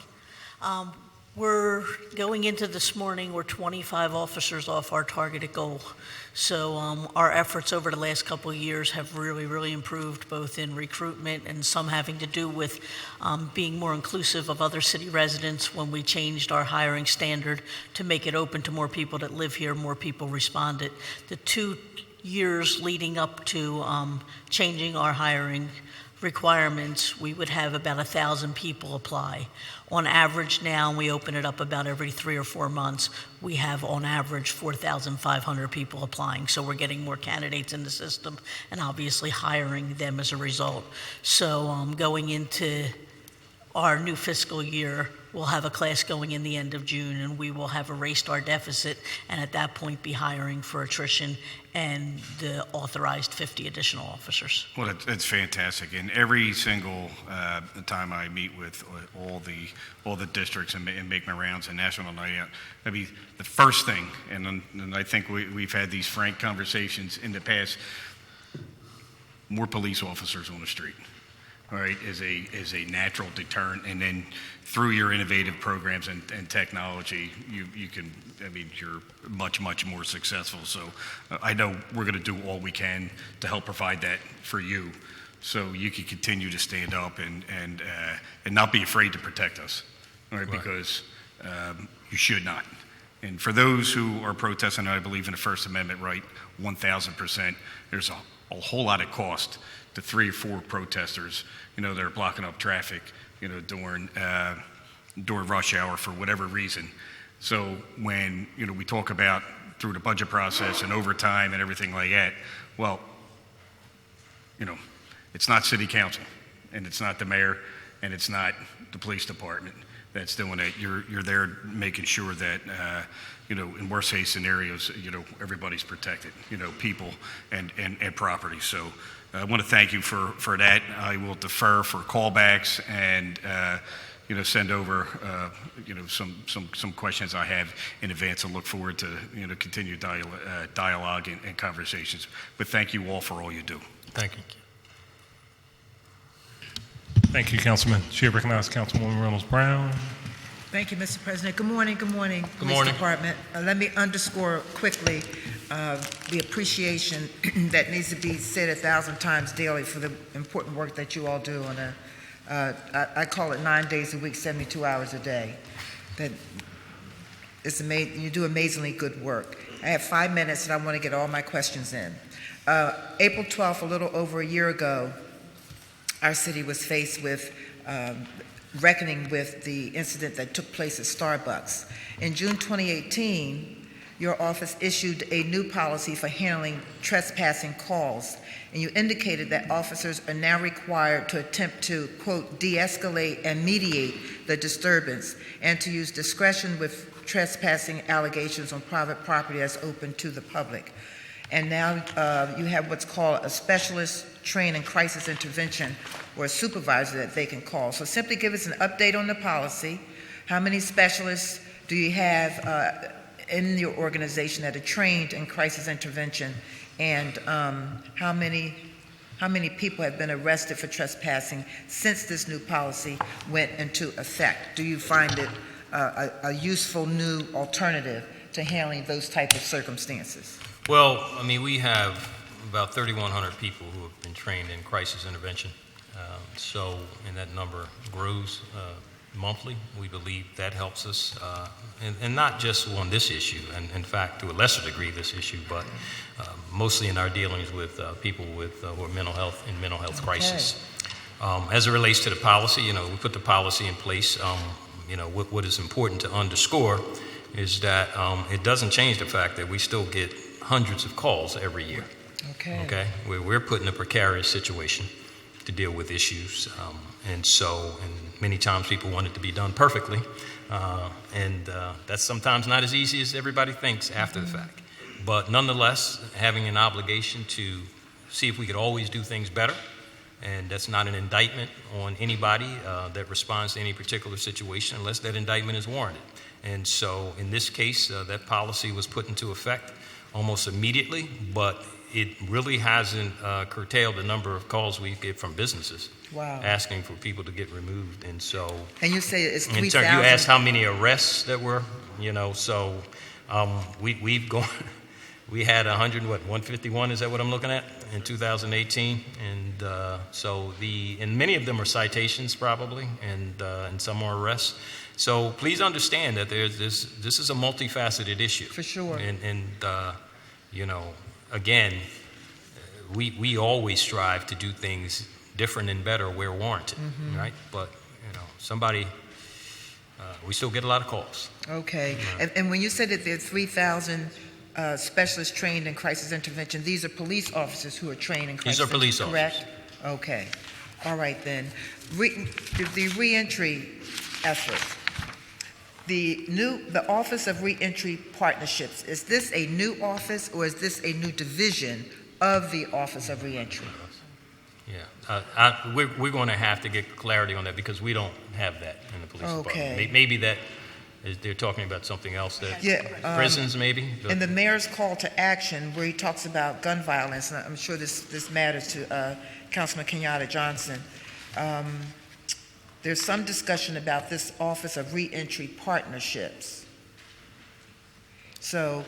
We're going into this morning, we're 25 officers off our targeted goal. So our efforts over the last couple of years have really improved, both in recruitment and some having to do with being more inclusive of other city residents. When we changed our hiring standard to make it open to more people that live here, more people responded. The 2 years leading up to changing our hiring requirements, we would have about 1,000 people apply. On average now, we open it up about every 3 or 4 months, we have on average 4,500 people applying. So we're getting more candidates in the system and obviously hiring them as a result. So going into our new fiscal year, we'll have a class going in the end of June, and we will have erased our deficit, and at that point be hiring for attrition and the authorized 50 additional officers. Well, it's fantastic. And every single time I meet with all the districts and make my rounds and national night out, I mean, the first thing, and I think we've had these frank conversations in the past, more police officers on the street. All right, is a natural deterrent, and then through your innovative programs and technology, you can, I mean, you're much more successful. So I know we're going to do all we can to help provide that for you, so you can continue to stand up and not be afraid to protect us, all right? Because you should not. And for those who are protesting, I believe in the First Amendment right, 1,000%. There's a whole lot of cost to 3 or 4 protesters, that are blocking up traffic, during rush hour for whatever reason. So when, we talk about through the budget process and overtime and everything like that, well, it's not city council, and it's not the mayor, and it's not the police department that's doing it. You're there making sure that, in worst case scenarios, everybody's protected, people and property. So I want to thank you for that. I will defer for callbacks and, send over, some questions I have in advance, and look forward to, continued dialogue and conversations. But thank you all for all you do. Thank you. Thank you, Councilman. Chair recognizes Councilwoman Reynolds Brown. Thank you, Mr. President. Good morning, Good Police morning. Department. Let me underscore quickly the appreciation that needs to be said 1,000 times daily for the important work that you all do on I call it 9 days a week, 72 hours a day. That it's amazing. You do amazingly good work. I have 5 minutes, and I want to get all my questions in. April 12th, a little over a year ago, our city was faced with reckoning with the incident that took place at Starbucks. In June 2018, your office issued a new policy for handling trespassing calls, and you indicated that officers are now required to attempt to, quote, de-escalate and mediate the disturbance, and to use discretion with trespassing allegations on private property that's open to the public. And now you have what's called a specialist trained in crisis intervention, or a supervisor that they can call. So simply give us an update on the policy. How many specialists do you have in your organization that are trained in crisis intervention? And how many people have been arrested for trespassing since this new policy went into effect? Do you find it a useful new alternative to handling those type of circumstances? Well, I mean, we have about 3,100 people who have been trained in crisis intervention. And that number grows monthly. We believe that helps us, and not just on this issue, and in fact, to a lesser degree, this issue, but mostly in our dealings with people with who are mental health crisis. As it relates to the policy, we put the policy in place. What is important to underscore is that it doesn't change the fact that we still get hundreds of calls every year. Okay. We're put in a precarious situation to deal with issues, and many times people want it to be done perfectly, and that's sometimes not as easy as everybody thinks after the fact. But nonetheless, having an obligation to see if we could always do things better, and that's not an indictment on anybody that responds to any particular situation unless that indictment is warranted. And so in this case, that policy was put into effect almost immediately, but it really hasn't curtailed the number of calls we get from businesses asking for people to get removed. And so, and you say it's 3,000. You asked how many arrests there were, so we've gone, we had 151, is that what I'm looking at, in 2018? And and many of them are citations probably, and some are arrests. So please understand that this is a multifaceted issue. For sure. Again, we always strive to do things different and better where warranted, right? But, we still get a lot of calls. Okay. And when you said that there are 3,000 specialists trained in crisis intervention, these are police officers who are trained in crisis intervention, These are police officers. correct? Okay. All right, then. The reentry effort. The Office of Reentry Partnerships, is this a new office, or is this a new division of the Office of Reentry? Yeah, we're going to have to get clarity on that because we don't have that in the police department. Maybe they're talking about something else. Prisons, maybe. In the mayor's call to action, where he talks about gun violence, and I'm sure this matters to Councilman Kenyatta Johnson. There's some discussion about this Office of Reentry Partnerships. So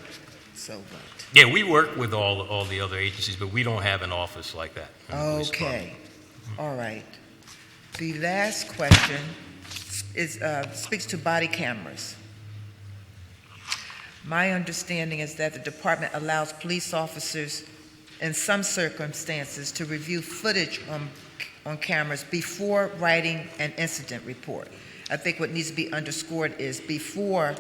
what? Yeah, we work with all the other agencies, but we don't have an office like that. Okay, all right. The last question speaks to body cameras. My understanding is that the department allows police officers, in some circumstances, to review footage on cameras before writing an incident report. I think what needs to be underscored is before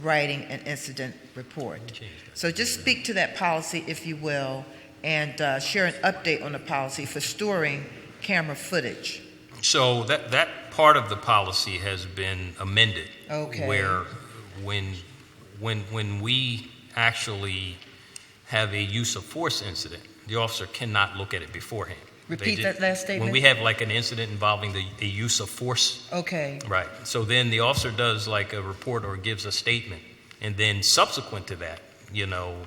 writing an incident report. So just speak to that policy, if you will, and share an update on the policy for storing camera footage. So that part of the policy has been amended. Okay. Where when we actually have a use of force incident, the officer cannot look at it beforehand. Repeat that last statement. When we have like an incident involving the use of force, Okay, right, so then the officer does like a report or gives a statement, and then subsequent to that,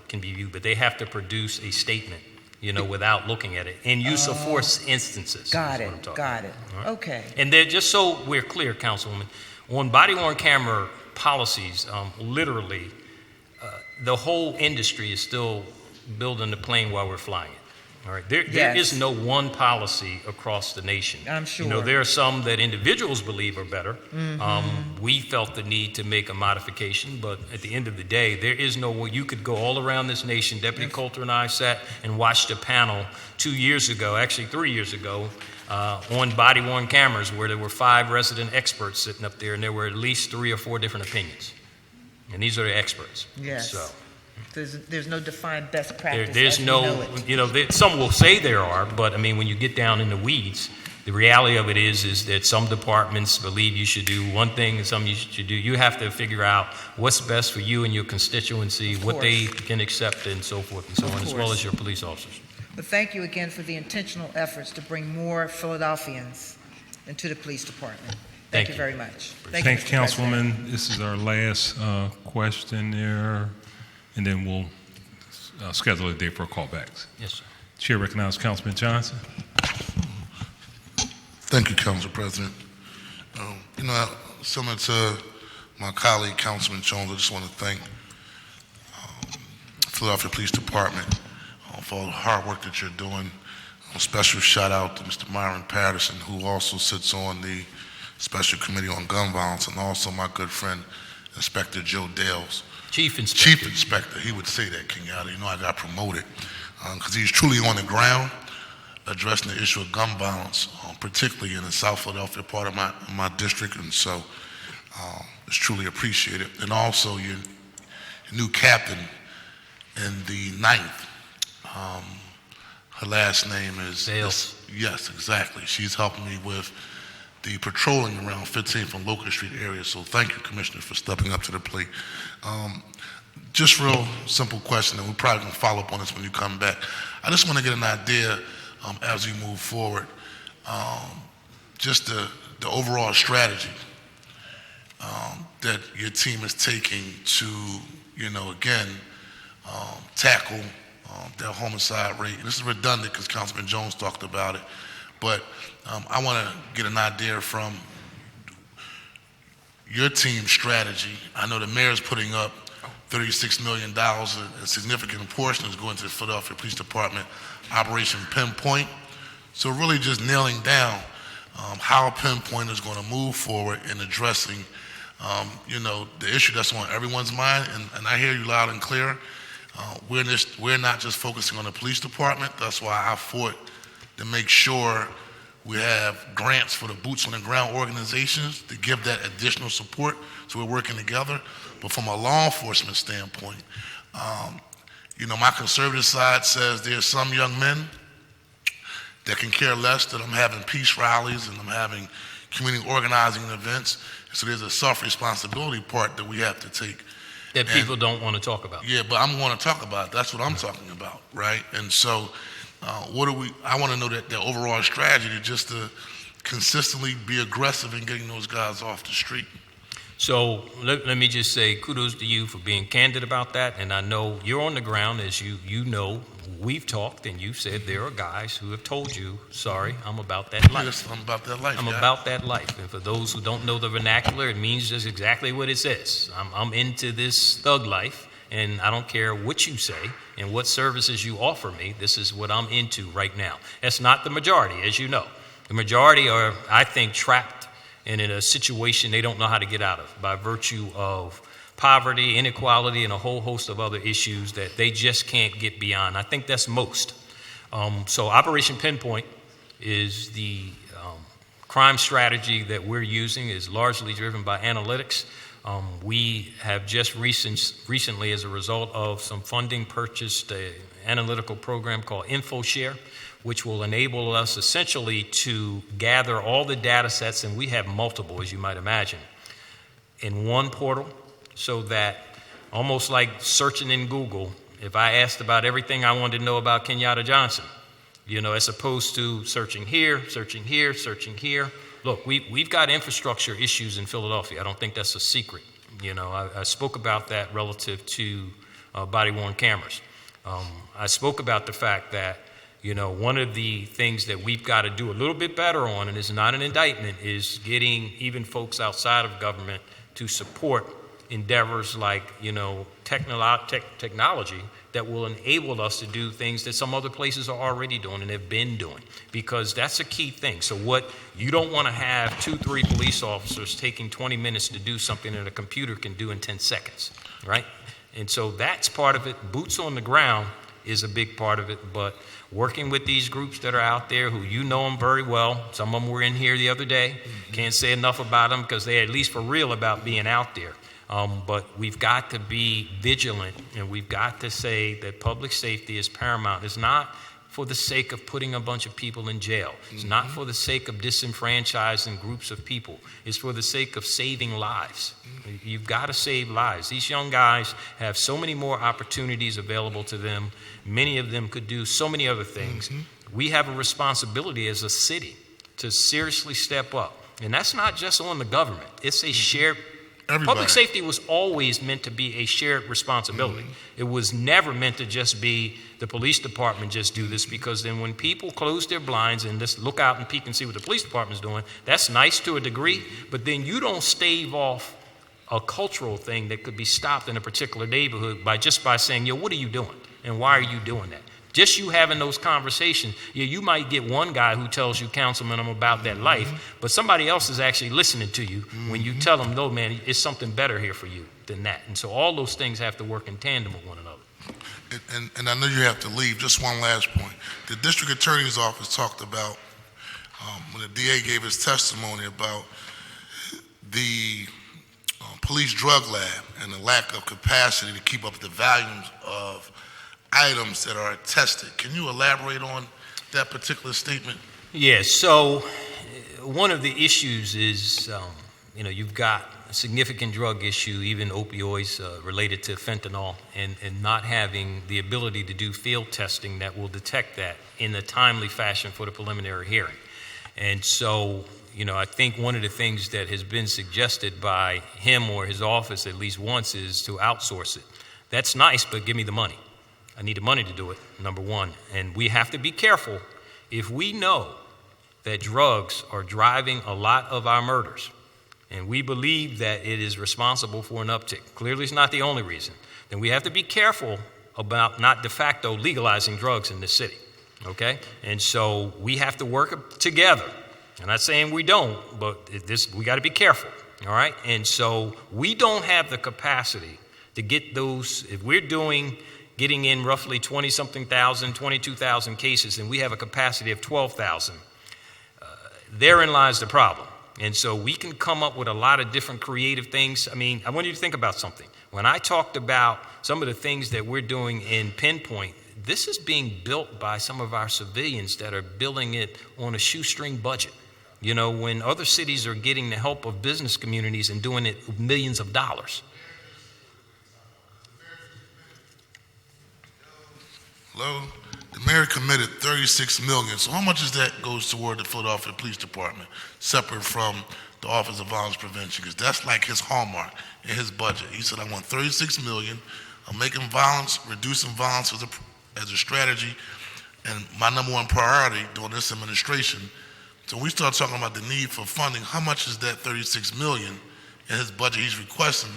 can be viewed, but they have to produce a statement, without looking at it, in use of force instances. got is what I'm it, talking got about. it. All right? Okay, And then, just so we're clear, Councilwoman, on body-worn camera policies, literally, the whole industry is still building the plane while we're flying it. All right, there Yes. is no one policy across the nation. I'm sure. There are some that individuals believe are better. We felt the need to make a modification, but at the end of the day, there is no way you could go all around this nation. Deputy Coulter and I sat and watched a panel 2 years ago, actually 3 years ago, on body-worn cameras where there were 5 resident experts sitting up there, and there were at least 3 or 4 different opinions. And these are the experts. yes. So. There's no defined best practice. There's as we no, know it. some will say there are, but I mean, when you get down in the weeds, the reality of it is that some departments believe you should do one thing and some you should do. You have to figure out what's best for you and your constituency, what they can accept and so forth and so on, as well as your police officers. But thank you again for the intentional efforts to bring more Philadelphians into the police department. Thank you very much. Thank you, Thanks, Mr. President. Councilwoman. This is our last question there, and then we'll schedule a date for callbacks. Yes, sir. Chair recognizes Councilman Johnson. Thank you, Council President. Similar to my colleague, Councilman Jones, I just want to thank Philadelphia Police Department for all the hard work that you're doing. A special shout out to Mr. Myron Patterson, who also sits on the Special Committee on Gun Violence, and also my good friend, Inspector Joe Dales. Chief Inspector. Chief Inspector, he would say that, Kenyatta. I got promoted because he's truly on the ground addressing the issue of gun violence, particularly in the South Philadelphia part of my district, and so it's truly appreciated. And also your new captain in the 9th, her last name is... Dales. Yes, exactly. She's helping me with the patrolling around 15th and Locust Street area, so thank you, Commissioner, for stepping up to the plate. Just real simple question, and we're probably going to follow up on this when you come back. I just want to get an idea as we move forward, just the overall strategy that your team is taking to, again, tackle that homicide rate. And this is redundant because Councilman Jones talked about it, but I want to get an idea from your team's strategy. I know the mayor's putting up $36 million, a significant portion is going to the Philadelphia Police Department Operation Pinpoint. So really just nailing down how Pinpoint is going to move forward in addressing, the issue that's on everyone's mind. And I hear you loud and clear. We're not just focusing on the police department. That's why I fought to make sure we have grants for the boots on the ground organizations to give that additional support. So we're working together. But from a law enforcement standpoint, my conservative side says there's some young men that can care less that I'm having peace rallies and I'm having community organizing events. So there's a self-responsibility part that we have to take. That people don't want to talk about. Yeah, but I'm going to talk about it. That's what I'm talking about, right? And so I want to know that the overall strategy just to consistently be aggressive in getting those guys off the street. So let me just say kudos to you for being candid about that. And I know you're on the ground, as you know, we've talked and you've said there are guys who have told you, sorry, I'm about that life. Yes, I'm about that life. I'm about that life. And for those who don't know the vernacular, it means just exactly what it says. I'm into this thug life, and I don't care what you say and what services you offer me. This is what I'm into right now. That's not the majority, as you know. The majority are, I think, trapped and in a situation they don't know how to get out of by virtue of poverty, inequality, and a whole host of other issues that they just can't get beyond. I think that's most. So Operation Pinpoint is the crime strategy that we're using, is largely driven by analytics. We have just recently, as a result of some funding, purchased an analytical program called InfoShare, which will enable us essentially to gather all the data sets, and we have multiple, as you might imagine, in one portal, so that almost like searching in Google, if I asked about everything I wanted to know about Kenyatta Johnson, as opposed to searching here, searching here, searching here. Look, we've got infrastructure issues in Philadelphia. I don't think that's a secret. I spoke about that relative to body-worn cameras. I spoke about the fact that, one of the things that we've got to do a little bit better on, and it's not an indictment, is getting even folks outside of government to support endeavors like, technology that will enable us to do things that some other places are already doing and have been doing, because that's a key thing. So you don't want to have 2-3 police officers taking 20 minutes to do something that a computer can do in 10 seconds, right? And so that's part of it. Boots on the ground is a big part of it, but working with these groups that are out there who them very well. Some of them were in here the other day. Can't say enough about them because they're at least for real about being out there. But we've got to be vigilant, and we've got to say that public safety is paramount. It's not for the sake of putting a bunch of people in jail. It's not for the sake of disenfranchising groups of people. It's for the sake of saving lives. You've got to save lives. These young guys have so many more opportunities available to them. Many of them could do so many other things. We have a responsibility as a city to seriously step up. And that's not just on the government. It's a shared Public safety was always meant to be a shared responsibility. It was never meant to just be the police department just do this, because then when people close their blinds and just look out and peek and see what the police department is doing, that's nice to a degree, but then you don't stave off a cultural thing that could be stopped in a particular neighborhood by saying, what are you doing? And why are you doing that? Just you having those conversations, you might get one guy who tells you, Councilman, I'm about that life, but somebody else is actually listening to you when you tell them, no, man, it's something better here for you than that. And so all those things have to work in tandem with one another. And I know you have to leave. Just one last point. The district attorney's office talked about, when the DA gave his testimony about the police drug lab and the lack of capacity to keep up the volumes of items that are tested. Can you elaborate on that particular statement? Yeah, so one of the issues is, you've got a significant drug issue, even opioids related to fentanyl, and not having the ability to do field testing that will detect that in a timely fashion for the preliminary hearing. And so, I think one of the things that has been suggested by him or his office at least once is to outsource it. That's nice, but give me the money. I need the money to do it, number one. And we have to be careful. If we know that drugs are driving a lot of our murders, and we believe that it is responsible for an uptick, clearly it's not the only reason, then we have to be careful about not de facto legalizing drugs in this city, okay? And so we have to work together. I'm not saying we don't, but we got to be careful, all right? And so we don't have the capacity to get those, if we're getting in roughly 20-something thousand, 22,000 cases, and we have a capacity of 12,000. Therein lies the problem. And so we can come up with a lot of different creative things. I mean, I want you to think about something. When I talked about some of the things that we're doing in Pinpoint, this is being built by some of our civilians that are building it on a shoestring budget. When other cities are getting the help of business communities and doing it with millions of dollars. Hello? The mayor committed $36 million. So how much is that goes toward the Philadelphia Police Department, separate from the Office of Violence Prevention? Because that's like his hallmark in his budget. He said, I want $36 million. I'm making violence, reducing violence as a strategy, and my number one priority during this administration. So when we start talking about the need for funding, how much is that $36 million in his budget he's requesting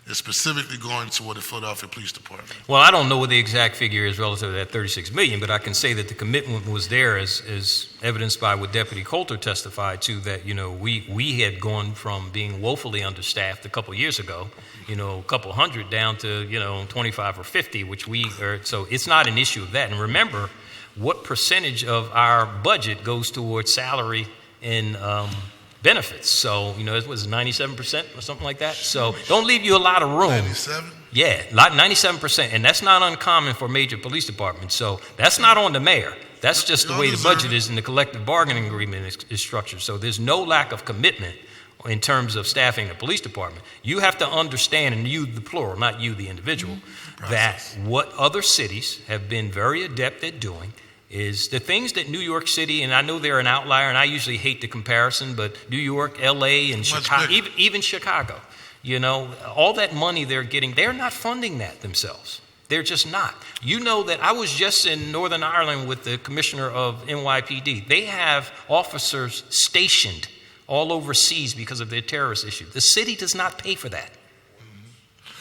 is specifically going toward the Philadelphia Police Department? Well, I don't know what the exact figure is relative to that $36 million, but I can say that the commitment was there as evidenced by what Deputy Coulter testified to, that, we had gone from being woefully understaffed a couple years ago, a couple hundred down to, 25 or 50, so it's not an issue of that. And remember, what percentage of our budget goes towards salary and benefits. So, it was 97% or something like that. So don't leave you a lot of room. 97? Yeah, 97%. And that's not uncommon for major police departments. So that's not on the mayor. That's just the way the budget is and the collective bargaining agreement is structured. So there's no lack of commitment in terms of staffing the police department. You have to understand, and you the plural, not you the individual, that what other cities have been very adept at doing is the things that New York City, and I know they're an outlier, and I usually hate the comparison, but New York, LA, and Much Chicago, bigger. even Chicago, you know, all that money they're getting, they're not funding that themselves. They're just not. You know that I was just in Northern Ireland with the commissioner of NYPD. They have officers stationed all overseas because of their terrorist issue. The city does not pay for that.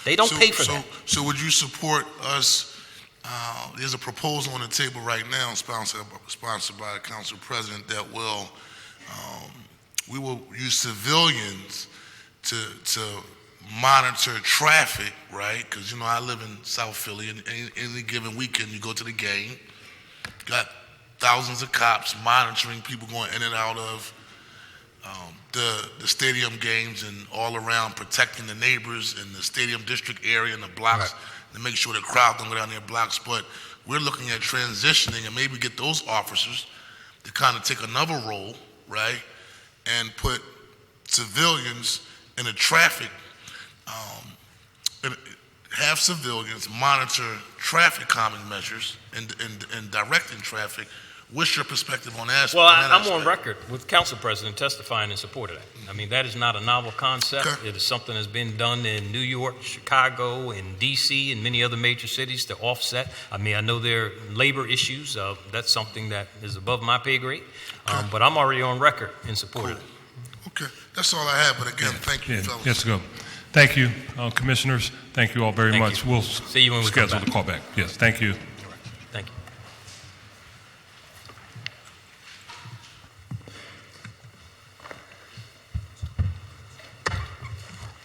They don't pay for that. So would you support us? There's a proposal on the table right now, sponsored by the council president, that we will use civilians to monitor traffic, right? Because, you know, I live in South Philly, and any given weekend you go to the game, got thousands of cops monitoring people going in and out of the stadium games and all around, protecting the neighbors in the stadium district area and the blocks, to make sure the crowd don't go down their blocks. But we're looking at transitioning and maybe get those officers to kind of take another role, right, and put civilians in the traffic, and have civilians monitor traffic calming measures and directing traffic. What's your perspective on that? Well, I'm on record with Council President testifying in support of that. I mean, that is not a novel concept. Okay. It is something that's been done in New York, Chicago, and D.C., and many other major cities to offset. I mean, I know there are labor issues. That's something that is above my pay grade. But I'm already on record in support of it. Okay, that's all I have. But again, thank you, Yeah, fellas. yes, go. Thank you, commissioners. Thank you all very Thank much. you. We'll See you when we come schedule back. the call back. Yes, thank you. Thank you.